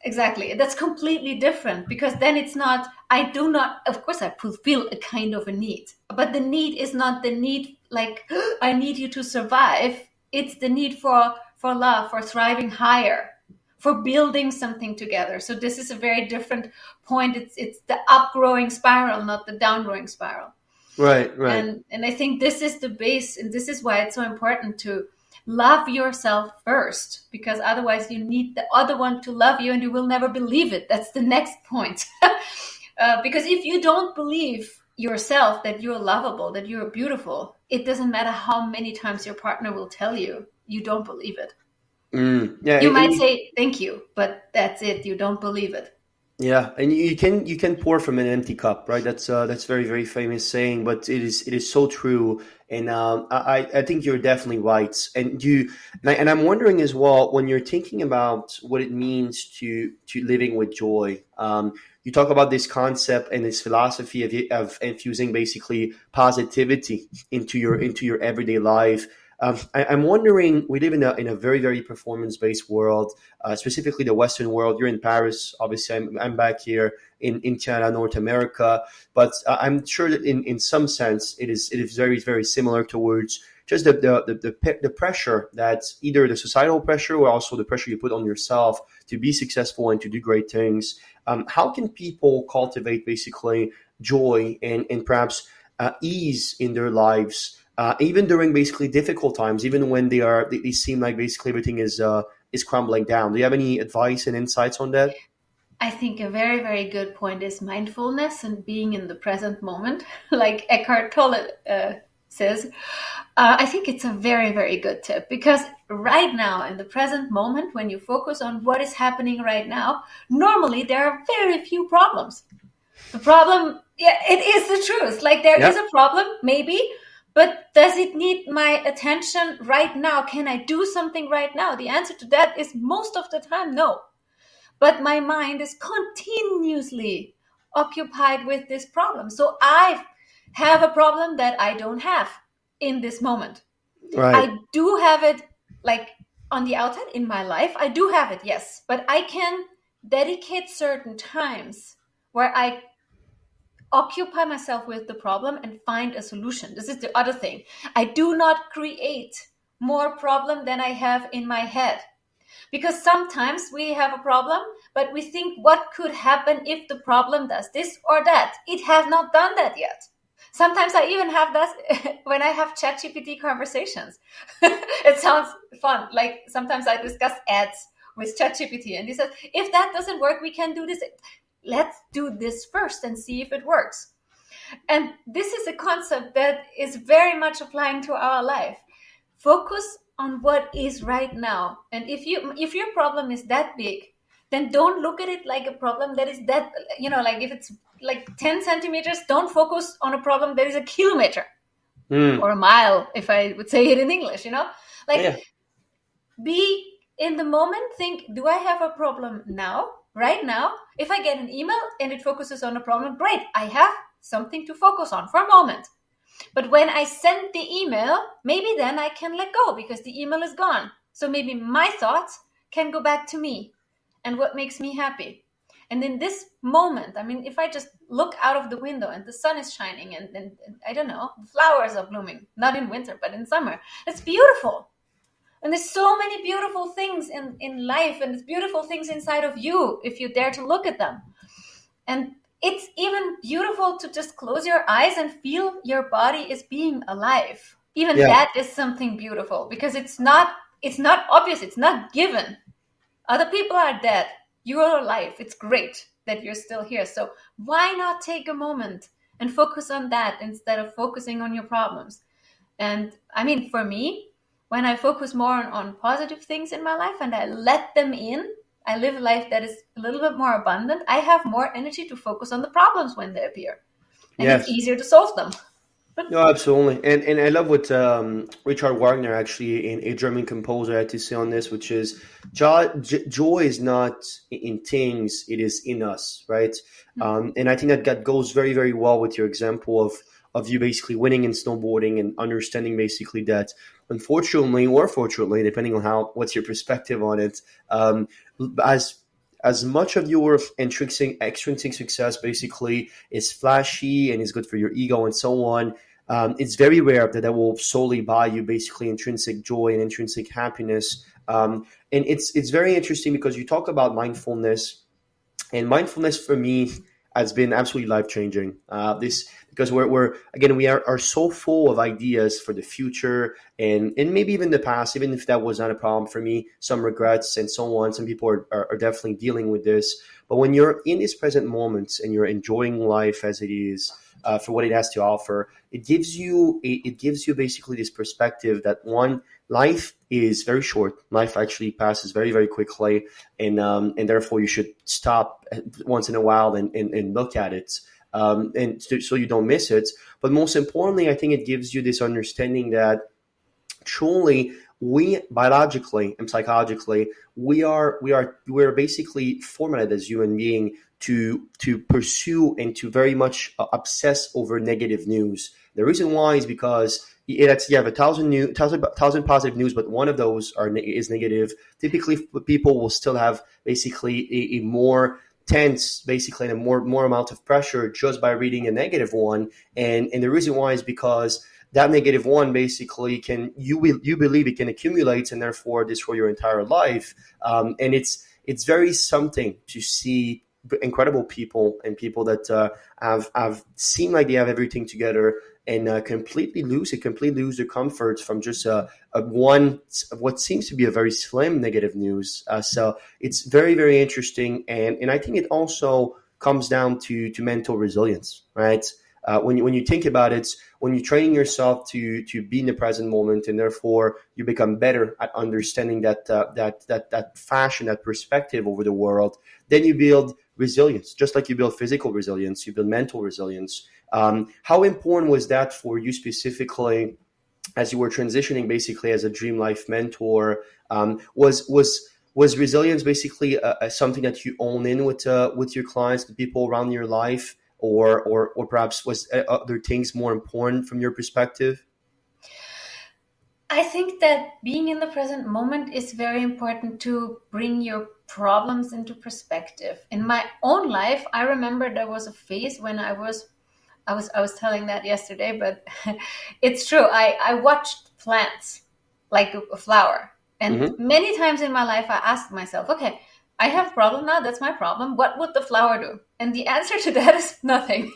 Speaker 2: exactly. That's completely different, because then it's not, I do not, of course, I fulfill a kind of a need, but the need is not the need like, I need you to survive. It's the need for love, for thriving higher, for building something together. So this is a very different point. It's the upgrowing spiral, not the downgrowing spiral.
Speaker 1: Right. Right.
Speaker 2: And I think this is the base, and this is why it's so important to love yourself first, because otherwise you need the other one to love you, and you will never believe it. That's the next point. Because if you don't believe yourself that you're lovable, that you're beautiful, it doesn't matter how many times your partner will tell you, you don't believe it.
Speaker 1: Mm. Yeah.
Speaker 2: You might say thank you, but that's it, you don't believe it.
Speaker 1: Yeah, and you can pour from an empty cup, right? That's very famous saying, but it is so true. And I think you're definitely right. And I'm wondering as well, when you're thinking about what it means to living with joy. You talk about this concept and this philosophy of infusing basically positivity into your everyday life. I'm wondering, we live in a very performance based world, specifically the Western world. You're in Paris, obviously. I'm back here in Canada, North America, but I'm sure that in some sense it is very similar towards just the pressure that either the societal pressure or also the pressure you put on yourself to be successful and to do great things. How can people cultivate basically joy and perhaps ease in their lives? even during basically difficult times, even when they seem like basically everything is crumbling down. Do you have any advice and insights on that?
Speaker 2: I think a very, very good point is mindfulness and being in the present moment. Like Eckhart Tolle says, I think it's a very, very good tip because right now, in the present moment, when you focus on what is happening right now, normally there are very few problems. The problem, yeah, it is the truth. Like there is
Speaker 1: Yeah.
Speaker 2: a problem, maybe, but does it need my attention right now? Can I do something right now? The answer to that is most of the time, no. But my mind is continuously occupied with this problem. So I have a problem that I don't have in this moment.
Speaker 1: Right.
Speaker 2: I do have it like on the outside in my life. I do have it, yes. But I can dedicate certain times where I occupy myself with the problem and find a solution. This is the other thing. I do not create more problem than I have in my head. Because sometimes we have a problem, but we think what could happen if the problem does this or that. It has not done that yet. Sometimes I even have that when I have ChatGPT conversations. It sounds fun. Like sometimes I discuss ads with ChatGPT and he says, if that doesn't work, we can do this. Let's do this first and see if it works. And this is a concept that is very much applying to our life. Focus on what is right now. And if your problem is that big, then don't look at it like a problem that is that, like if it's like 10 centimeters, don't focus on a problem that is a kilometer
Speaker 1: Mm.
Speaker 2: or a mile, if I would say it in English, like
Speaker 1: Yeah.
Speaker 2: be in the moment. Think, do I have a problem now, right now? If I get an email and it focuses on a problem, great, I have something to focus on for a moment. But when I send the email, maybe then I can let go because the email is gone. So maybe my thoughts can go back to me and what makes me happy. And in this moment, I mean, if I just look out of the window and the sun is shining and I don't know, flowers are blooming, not in winter, but in summer, it's beautiful. And there's so many beautiful things in life, and there's beautiful things inside of you if you dare to look at them. And it's even beautiful to just close your eyes and feel your body is being alive. Even
Speaker 1: Yeah.
Speaker 2: that is something beautiful because it's not obvious, it's not given. Other people are dead. You're alive. It's great that you're still here. So why not take a moment and focus on that instead of focusing on your problems? And I mean, for me, when I focus more on positive things in my life and I let them in, I live a life that is a little bit more abundant. I have more energy to focus on the problems when they appear, and it's
Speaker 1: Yes.
Speaker 2: easier to solve them.
Speaker 1: No, absolutely, and I love what Richard Wagner, actually, a German composer, had to say on this, which is joy is not in things; it is in us, right? And I think that goes very, very well with your example of you basically winning in snowboarding and understanding basically that, unfortunately or fortunately, depending on what's your perspective on it, as as much of your extrinsic success basically is flashy and is good for your ego and so on, it's very rare that will solely buy you basically intrinsic joy and intrinsic happiness. And it's very interesting because you talk about mindfulness, and mindfulness for me has been absolutely life changing. This because we're again we are so full of ideas for the future and maybe even the past, even if that was not a problem for me, some regrets and so on. Some people are definitely dealing with this, but when you're in this present moment and you're enjoying life as it is, for what it has to offer, it gives you basically this perspective that, one, life is very short. Life actually passes very, very quickly, and therefore you should stop once in a while and look at it, and so you don't miss it. But most importantly, I think it gives you this understanding that truly we biologically and psychologically we're basically formatted as human being to pursue and to very much obsess over negative news. The reason why is because you have a thousand positive news, but one of those is negative. Typically, people will still have basically a more tense, basically, and a more amount of pressure just by reading a negative one. And the reason why is because that negative one basically you believe it can accumulate and therefore destroy your entire life. And it's very something to see incredible people, and people that have seem like they have everything together, and completely lose their comforts from just a one what seems to be a very slim negative news. So it's very, very interesting, and I think it also comes down to mental resilience, right? When you think about it, when you're training yourself to be in the present moment, and therefore you become better at understanding that fashion, that perspective over the world, then you build resilience. Just like you build physical resilience, you build mental resilience. How important was that for you specifically as you were transitioning basically as a dream life mentor? Was resilience basically something that you own in with your clients, the people around your life, or perhaps was other things more important from your perspective?
Speaker 2: I think that being in the present moment is very important to bring your problems into perspective. In my own life, I remember there was a phase when I was telling that yesterday, but it's true. I watched plants like a flower. And
Speaker 1: Mm-hmm.
Speaker 2: many times in my life, I asked myself, okay, I have a problem now. That's my problem. What would the flower do? And the answer to that is nothing.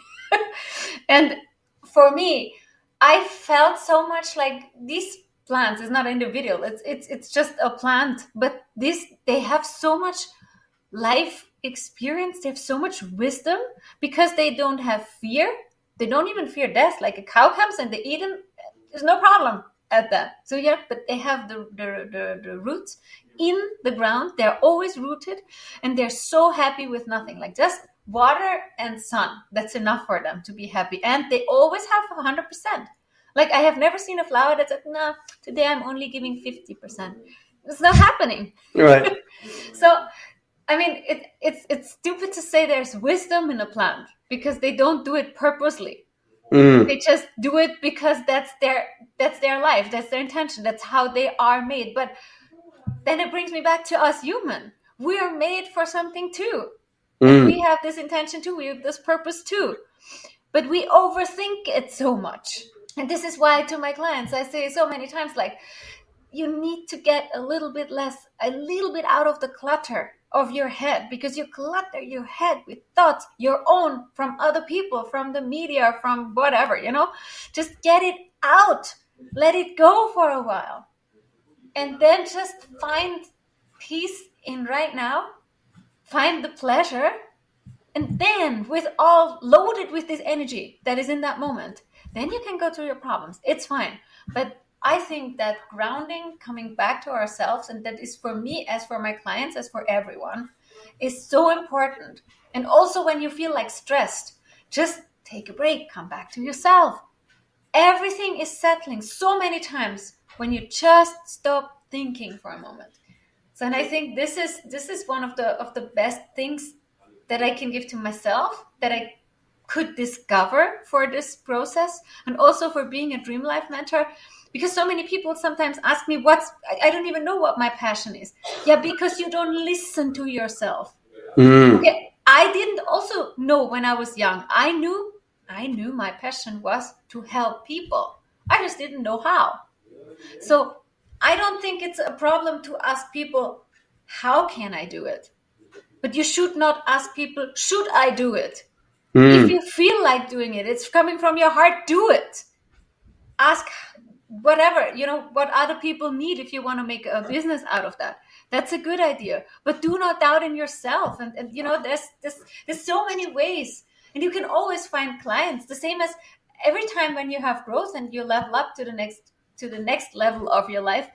Speaker 2: And for me, I felt so much like these plants is not individual. It's just a plant, but this they have so much life experience. They have so much wisdom because they don't have fear. They don't even fear death. Like a cow comes and they eat them, there's no problem at that. So yeah, but they have the roots in the ground. They're always rooted, and they're so happy with nothing. Like just water and sun. That's enough for them to be happy, and they always have 100%. Like I have never seen a flower that said, "No, today I'm only giving 50%." It's not happening.
Speaker 1: Right.
Speaker 2: So I mean, it's stupid to say there's wisdom in a plant because they don't do it purposely.
Speaker 1: Mm.
Speaker 2: They just do it because that's their life, that's their intention, that's how they are made. But then it brings me back to us human. We are made for something too, and we
Speaker 1: Mm.
Speaker 2: have this intention too. We have this purpose too, but we overthink it so much. And this is why to my clients I say so many times, like, you need to get a little bit out of the clutter of your head, because you clutter your head with thoughts, your own, from other people, from the media, from whatever. Just get it out, let it go for a while, and then just find peace in right now, find the pleasure, and then with all loaded with this energy that is in that moment, then you can go through your problems. It's fine. But I think that grounding, coming back to ourselves, and that is for me, as for my clients, as for everyone, is so important. And also when you feel like stressed, just take a break, come back to yourself. Everything is settling so many times when you just stop thinking for a moment. So, and I think this is one of the best things that I can give to myself, that I could discover for this process, and also for being a dream life mentor. Because so many people sometimes ask me, I don't even know what my passion is. Yeah, because you don't listen to yourself.
Speaker 1: Mm.
Speaker 2: Okay, I didn't also know when I was young. I knew my passion was to help people. I just didn't know how. So I don't think it's a problem to ask people, how can I do it? But you should not ask people, should I do it? If
Speaker 1: Mm.
Speaker 2: you feel like doing it, it's coming from your heart, do it. Ask whatever, what other people need if you want to make a business out of that. That's a good idea. But do not doubt in yourself. And there's so many ways. And you can always find clients. The same as every time when you have growth and you level up to the next level of your life,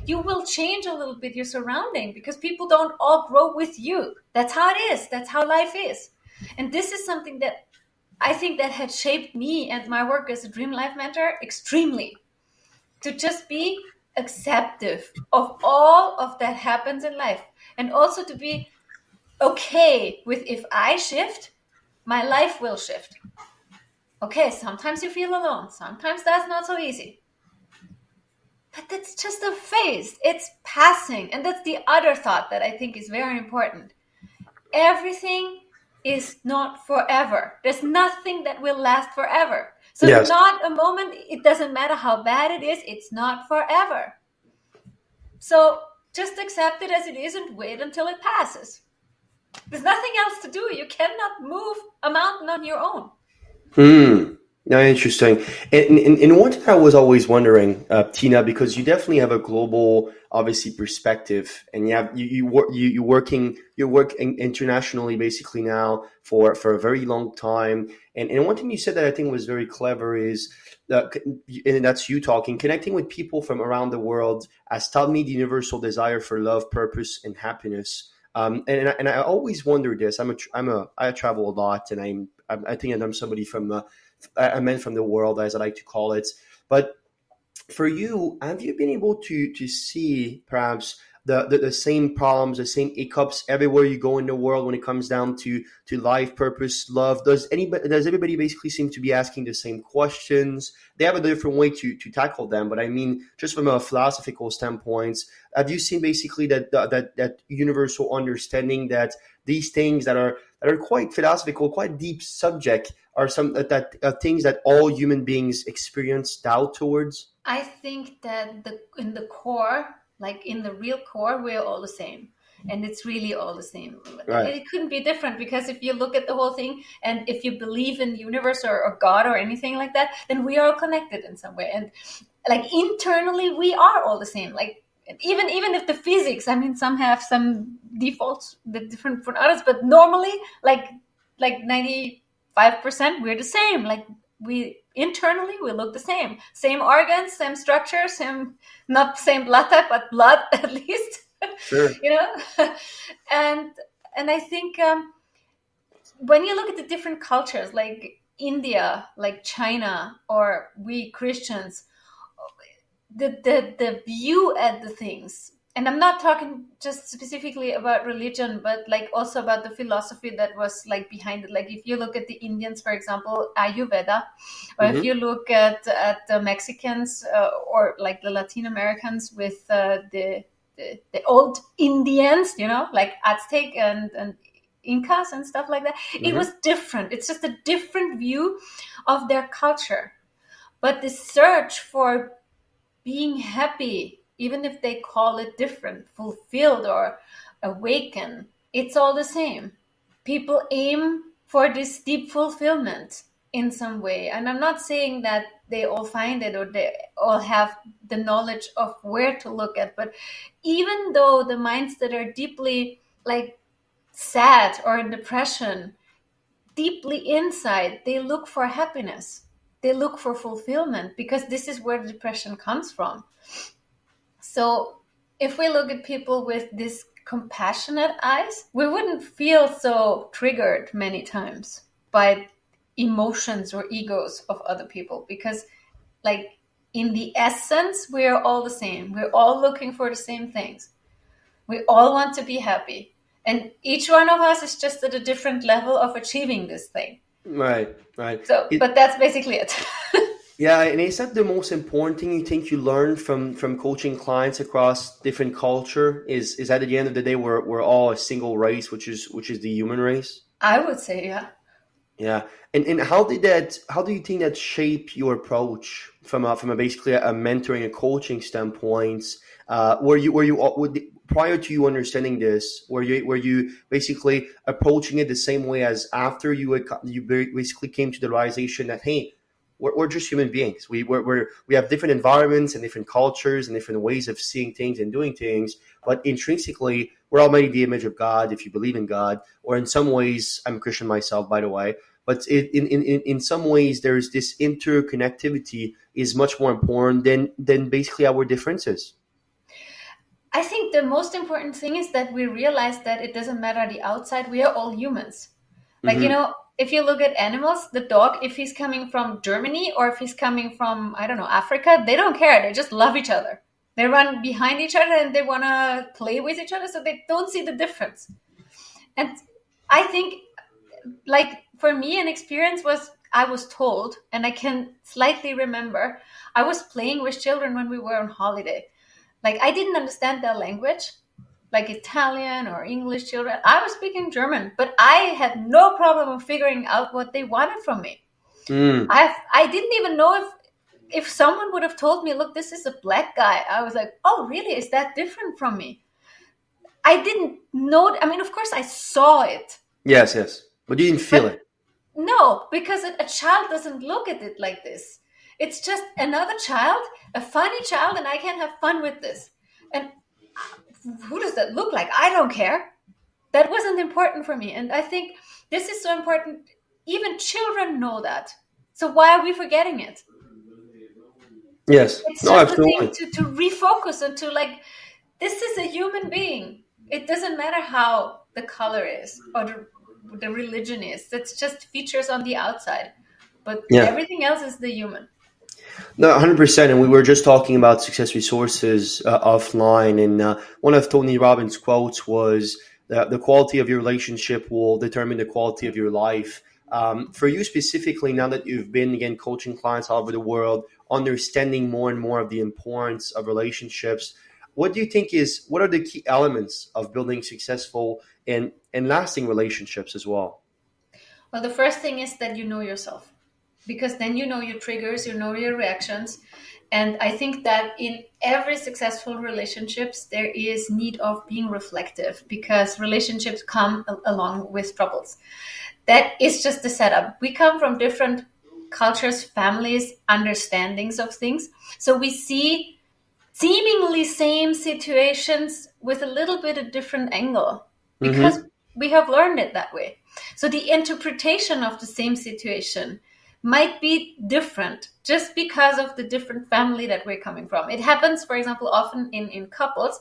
Speaker 2: you will change a little bit your surrounding, because people don't all grow with you. That's how it is. That's how life is. And this is something that I think that had shaped me and my work as a dream life mentor extremely, to just be acceptive of all of that happens in life, and also to be okay with, if I shift, my life will shift. Okay, sometimes you feel alone, sometimes that's not so easy, but that's just a phase, it's passing. And that's the other thought that I think is very important. Everything is not forever. There's nothing that will last forever. So
Speaker 1: Yes.
Speaker 2: not a moment, it doesn't matter how bad it is, it's not forever. So just accept it as it is and wait until it passes. There's nothing else to do. You cannot move a mountain on your own.
Speaker 1: Hmm. No, interesting. And one thing I was always wondering, Tina, because you definitely have a global, obviously, perspective, and you work internationally basically now for a very long time. And one thing you said that I think was very clever is, and that's you talking, connecting with people from around the world has taught me the universal desire for love, purpose, and happiness. And I always wonder this. I travel a lot, and I think I'm somebody from I meant from the world, as I like to call it. But for you, have you been able to see perhaps the same problems, the same hiccups everywhere you go in the world when it comes down to life, purpose, love? Does everybody basically seem to be asking the same questions? They have a different way to tackle them, but I mean, just from a philosophical standpoint, have you seen basically that universal understanding that these things that are quite philosophical, quite deep subject are some that things that all human beings experience doubt towards?
Speaker 2: I think that in the core, like in the real core, we're all the same. And it's really all the same.
Speaker 1: Right.
Speaker 2: It couldn't be different because if you look at the whole thing and if you believe in the universe or God or anything like that, then we are all connected in some way. And like internally, we are all the same. Like even if the physics, I mean, some have some defaults that different from others, but normally, like 95%, we're the same. Like we internally we look the same organs, same structure, same, not same blood type, but blood at least.
Speaker 1: Sure.
Speaker 2: you know and and I think when you look at the different cultures like India, like China, or we Christians, the view at the things, and I'm not talking just specifically about religion, but like also about the philosophy that was like behind it. Like if you look at the Indians, for example, Ayurveda, or if
Speaker 1: Hmm.
Speaker 2: you look at the Mexicans, or like the Latin Americans with the old Indians, like Aztec and Incas and stuff like that. It
Speaker 1: Hmm.
Speaker 2: was different. It's just a different view of their culture. But the search for being happy, even if they call it different, fulfilled or awaken, it's all the same. People aim for this deep fulfillment in some way. And I'm not saying that they all find it or they all have the knowledge of where to look at, but even though the minds that are deeply like sad or in depression, deeply inside, they look for happiness. They look for fulfillment because this is where the depression comes from. So if we look at people with this compassionate eyes, we wouldn't feel so triggered many times by emotions or egos of other people because like in the essence we're all the same. We're all looking for the same things. We all want to be happy. And each one of us is just at a different level of achieving this thing.
Speaker 1: Right. Right.
Speaker 2: So,
Speaker 1: It,
Speaker 2: but that's basically it.
Speaker 1: yeah, and is that the most important thing you think you learn from coaching clients across different culture? Is that at the end of the day we're all a single race, which is the human race?
Speaker 2: I would say, yeah.
Speaker 1: Yeah, and how do you think that shape your approach from a basically a mentoring and coaching standpoint? Prior to you understanding this, were you basically approaching it the same way as after basically came to the realization that hey, we're just human beings. We have different environments and different cultures and different ways of seeing things and doing things, but intrinsically we're all made in the image of God if you believe in God, or in some ways I'm a Christian myself, by the way, but in some ways there's this interconnectivity is much more important than basically our differences.
Speaker 2: I think the most important thing is that we realize that it doesn't matter the outside, we are all humans. Like,
Speaker 1: Hmm.
Speaker 2: if you look at animals, the dog, if he's coming from Germany or if he's coming from, I don't know, Africa, they don't care. They just love each other. They run behind each other and they want to play with each other, so they don't see the difference. And I think, like, for me, an experience was I was told, and I can slightly remember, I was playing with children when we were on holiday. Like, I didn't understand their language, like Italian or English children. I was speaking German, but I had no problem of figuring out what they wanted from me.
Speaker 1: Mm.
Speaker 2: I didn't even know if someone would have told me, look, this is a black guy. I was like, oh, really? Is that different from me? I didn't know. I mean, of course, I saw it,
Speaker 1: Yes, yes. But you didn't feel
Speaker 2: but
Speaker 1: it.
Speaker 2: no, because a child doesn't look at it like this. It's just another child, a funny child, and I can have fun with this. And who does that look like? I don't care. That wasn't important for me. And I think this is so important. Even children know that. So why are we forgetting it?
Speaker 1: Yes.
Speaker 2: It's
Speaker 1: No,
Speaker 2: just a thing
Speaker 1: absolutely.
Speaker 2: to refocus and to like, this is a human being. It doesn't matter how the color is or the religion is. That's just features on the outside. But
Speaker 1: Yeah.
Speaker 2: everything else is the human.
Speaker 1: No, 100%. And we were just talking about success resources offline. And one of Tony Robbins' quotes was that the quality of your relationship will determine the quality of your life. For you specifically, now that you've been, again, coaching clients all over the world, understanding more and more of the importance of relationships, what do you think what are the key elements of building successful and lasting relationships as well?
Speaker 2: Well, the first thing is that you know yourself, because then you know your triggers, you know your reactions. And I think that in every successful relationships, there is need of being reflective, because relationships come along with troubles. That is just the setup. We come from different cultures, families, understandings of things. So we see seemingly same situations with a little bit of different angle because
Speaker 1: Mm-hmm.
Speaker 2: we have learned it that way. So the interpretation of the same situation might be different just because of the different family that we're coming from. It happens, for example, often in couples.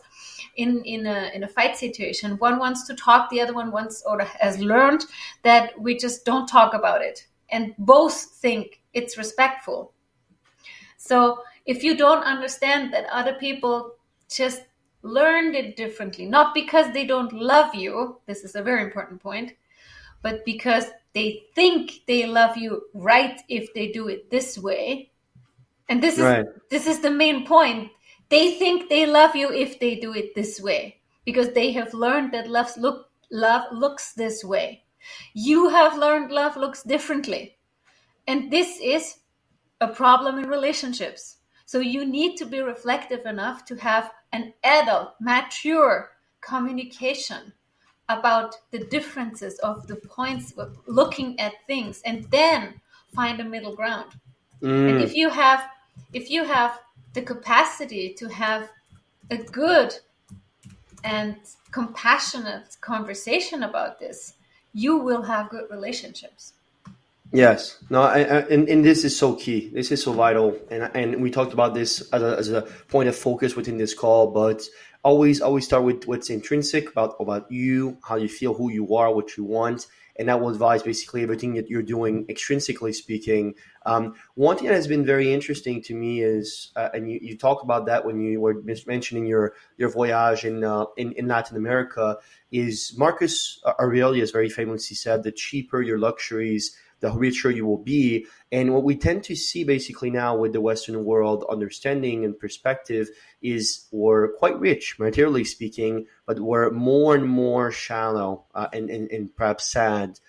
Speaker 2: In a fight situation, one wants to talk, the other one wants or has learned that we just don't talk about it, and both think it's respectful. So if you don't understand that other people just learned it differently, not because they don't love you, this is a very important point, but because they think they love you right if they do it this way. And
Speaker 1: Right.
Speaker 2: this is the main point. They think they love you if they do it this way because they have learned that love looks this way. You have learned love looks differently. And this is a problem in relationships. So you need to be reflective enough to have an adult, mature communication about the differences of the points of looking at things, and then find a middle ground. And
Speaker 1: Mm.
Speaker 2: if you have the capacity to have a good and compassionate conversation about this, you will have good relationships.
Speaker 1: Yes, no, and this is so key. This is so vital, and we talked about this as a point of focus within this call. But always start with what's intrinsic about you, how you feel, who you are, what you want, and that will advise basically everything that you're doing extrinsically speaking. One thing that has been very interesting to me is, and you talk about that when you were mentioning your voyage in Latin America, is Marcus Aurelius very famously said, "The cheaper your luxuries, the richer you will be." And what we tend to see basically now with the Western world understanding and perspective is we're quite rich, materially speaking, but we're more and more shallow and perhaps sad,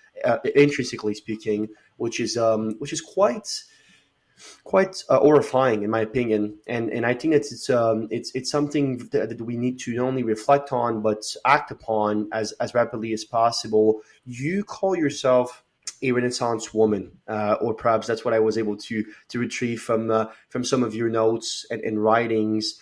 Speaker 1: intrinsically speaking, which is quite horrifying in my opinion. And I think it's something that we need to not only reflect on but act upon as rapidly as possible. You call yourself a Renaissance woman, or perhaps that's what I was able to retrieve from some of your notes and writings.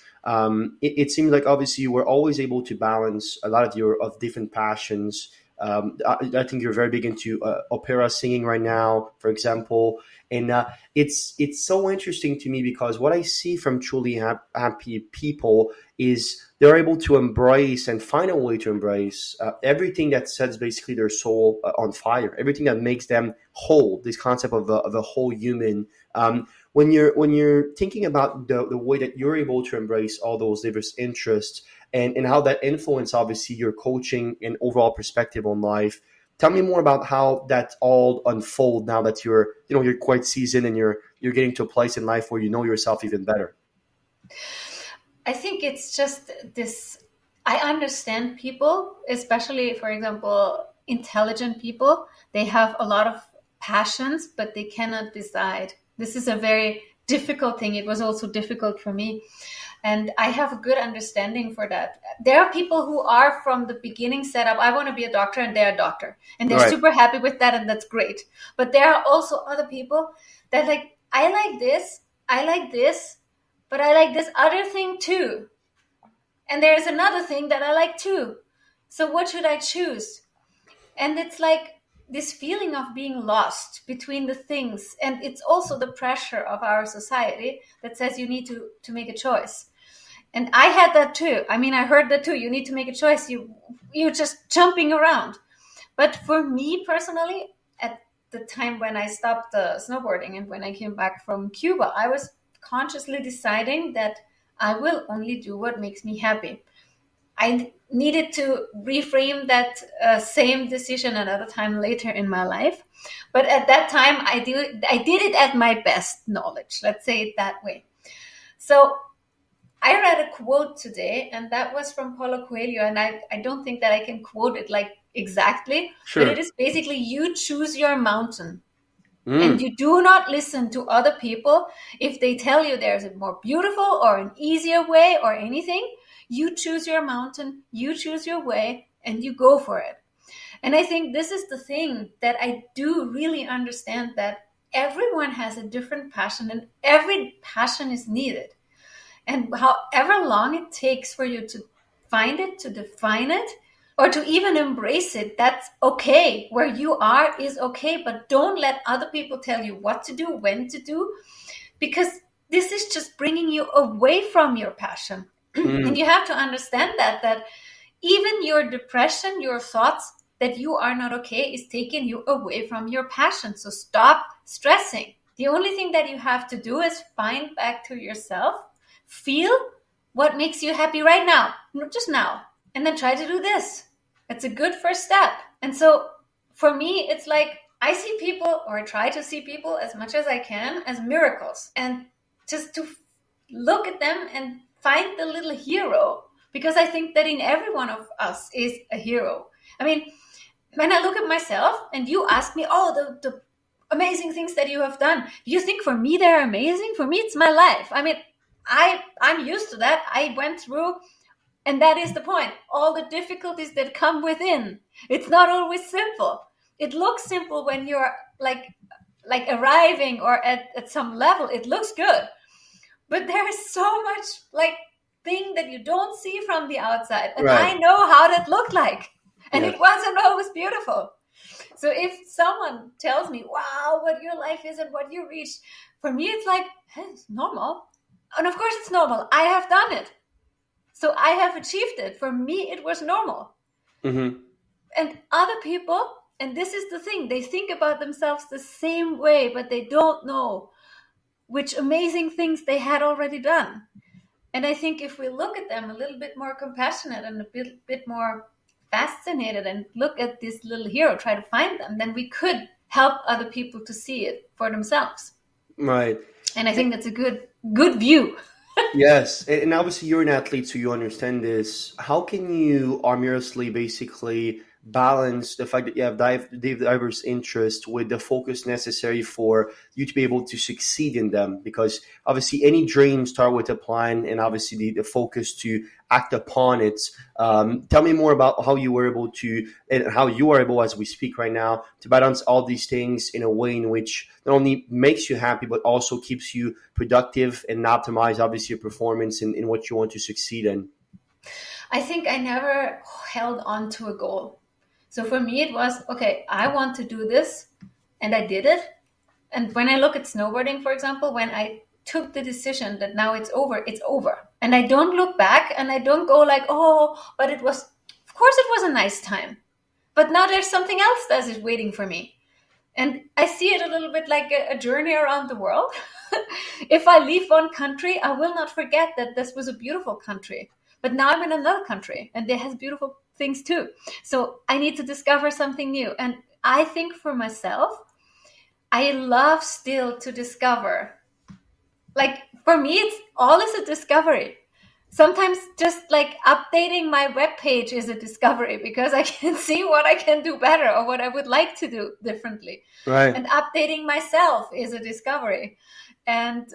Speaker 1: It seems like obviously you were always able to balance a lot of your of different passions. I think you're very big into opera singing right now, for example, and it's so interesting to me because what I see from truly happy people is they're able to embrace and find a way to embrace everything that sets basically their soul on fire, everything that makes them whole. This concept of a whole human. When you're thinking about the way that you're able to embrace all those diverse interests and how that influence obviously your coaching and overall perspective on life. Tell me more about how that all unfold now that you're quite seasoned and you're getting to a place in life where you know yourself even better.
Speaker 2: I think it's just this. I understand people, especially, for example, intelligent people. They have a lot of passions, but they cannot decide. This is a very difficult thing. It was also difficult for me. And I have a good understanding for that. There are people who are from the beginning set up, I want to be a doctor, and they're a doctor. And they're
Speaker 1: Right.
Speaker 2: super happy with that, and that's great. But there are also other people that like, I like this, but I like this other thing too. And there's another thing that I like too. So what should I choose? And it's like this feeling of being lost between the things. And it's also the pressure of our society that says you need to make a choice. And I had that too. I mean, I heard that too. You need to make a choice. You're just jumping around. But for me personally, at the time when I stopped snowboarding and when I came back from Cuba, I was consciously deciding that I will only do what makes me happy. I needed to reframe that same decision another time later in my life. But at that time, I did it at my best knowledge. Let's say it that way. So I read a quote today, and that was from Paulo Coelho. And I don't think that I can quote it like exactly, but it
Speaker 1: Sure.
Speaker 2: is basically you choose your mountain. And
Speaker 1: Mm.
Speaker 2: you do not listen to other people if they tell you there's a more beautiful or an easier way or anything. You choose your mountain, you choose your way, and you go for it. And I think this is the thing that I do really understand, that everyone has a different passion and every passion is needed. And however long it takes for you to find it, to define it, or to even embrace it, that's okay. Where you are is okay, but don't let other people tell you what to do, when to do, because this is just bringing you away from your passion. And
Speaker 1: Mm.
Speaker 2: you have to understand that even your depression, your thoughts that you are not okay is taking you away from your passion. So stop stressing. The only thing that you have to do is find back to yourself, feel what makes you happy right now, just now, and then try to do this. It's a good first step. And so for me, it's like I see people, or I try to see people as much as I can, as miracles, and just to look at them and find the little hero, because I think that in every one of us is a hero. I mean, when I look at myself and you ask me, oh, the amazing things that you have done, you think for me they're amazing? For me, it's my life. I mean, I'm used to that. I went through, and that is the point, all the difficulties that come within. It's not always simple. It looks simple when you're like arriving or at some level. It looks good, but there is so much like thing that you don't see from the outside, and
Speaker 1: Right.
Speaker 2: I know how that looked like, and
Speaker 1: Yes.
Speaker 2: it wasn't always beautiful. So if someone tells me, wow, what your life is and what you reached, for me it's like, hey, it's normal. And of course it's normal, I have done it, so I have achieved it. For me it was normal.
Speaker 1: Mm-hmm.
Speaker 2: And other people, and this is the thing, they think about themselves the same way, but they don't know which amazing things they had already done. And I think if we look at them a little bit more compassionate and a bit more fascinated and look at this little hero, try to find them, then we could help other people to see it for themselves.
Speaker 1: Right.
Speaker 2: And I think that's a good view.
Speaker 1: Yes, and obviously you're an athlete, so you understand this. How can you harmoniously basically balance the fact that you have diverse interests with the focus necessary for you to be able to succeed in them? Because obviously any dream start with a plan, and obviously the focus to act upon it. Tell me more about how you were able to, and how you are able, as we speak right now, to balance all these things in a way in which not only makes you happy, but also keeps you productive and optimize, obviously, your performance in what you want to succeed in.
Speaker 2: I think I never held on to a goal. So for me, it was okay, I want to do this, and I did it. And when I look at snowboarding, for example, when I took the decision that now it's over, it's over. And I don't look back and I don't go like, oh, but it was, of course, it was a nice time. But now there's something else that is waiting for me. And I see it a little bit like a journey around the world. If I leave one country, I will not forget that this was a beautiful country. But now I'm in another country and it has beautiful things too. So I need to discover something new. And I think for myself, I love still to discover. Like for me, it's all is a discovery. Sometimes just like updating my webpage is a discovery because I can see what I can do better or what I would like to do differently.
Speaker 1: Right.
Speaker 2: And updating myself is a discovery. And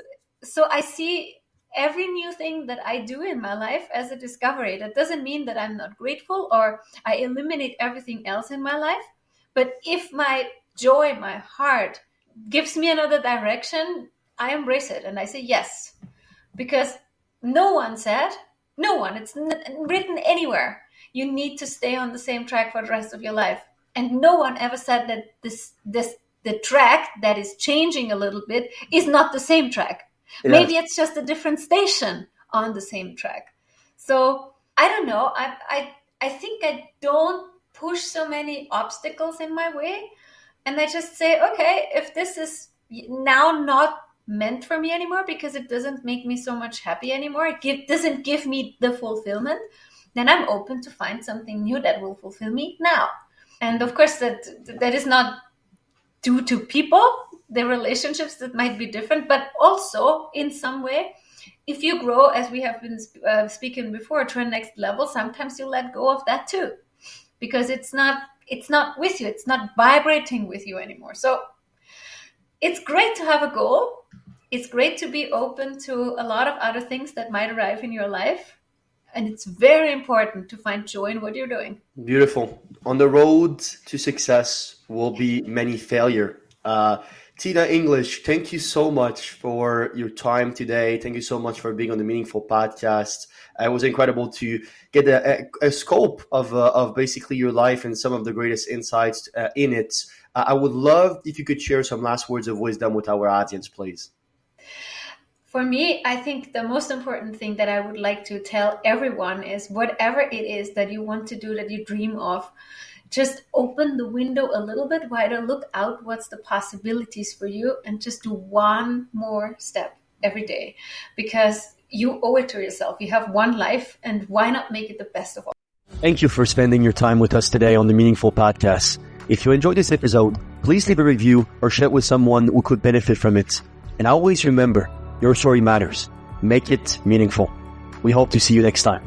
Speaker 2: so I see every new thing that I do in my life as a discovery. That doesn't mean that I'm not grateful or I eliminate everything else in my life. But if my joy, my heart gives me another direction, I embrace it and I say yes. Because no one said, no one, it's written anywhere, you need to stay on the same track for the rest of your life. And no one ever said that the track that is changing a little bit is not the same track. Yes. Maybe it's just a different station on the same track. So I don't know. I think I don't push so many obstacles in my way. And I just say, okay, if this is now not meant for me anymore because it doesn't make me so much happy anymore, it doesn't give me the fulfillment, then I'm open to find something new that will fulfill me now. And of course, that is not due to people, the relationships that might be different, but also in some way, if you grow, as we have been speaking before, to a next level, sometimes you let go of that too, because it's not with you, it's not vibrating with you anymore. So it's great to have a goal. It's great to be open to a lot of other things that might arrive in your life. And it's very important to find joy in what you're doing.
Speaker 1: Beautiful. On the road to success will be many failure. Tina English, thank you so much for your time today. Thank you so much for being on the Meaningful Podcast. It was incredible to get a scope of basically your life and some of the greatest insights in it. I would love if you could share some last words of wisdom with our audience, please.
Speaker 2: For me, I think the most important thing that I would like to tell everyone is whatever it is that you want to do, that you dream of, just open the window a little bit wider, look out what's the possibilities for you, and just do one more step every day, because you owe it to yourself. You have one life, and why not make it the best of all?
Speaker 1: Thank you for spending your time with us today on the Meaningful Podcast. If you enjoyed this episode, please leave a review or share it with someone who could benefit from it. And always remember, your story matters. Make it meaningful. We hope to see you next time.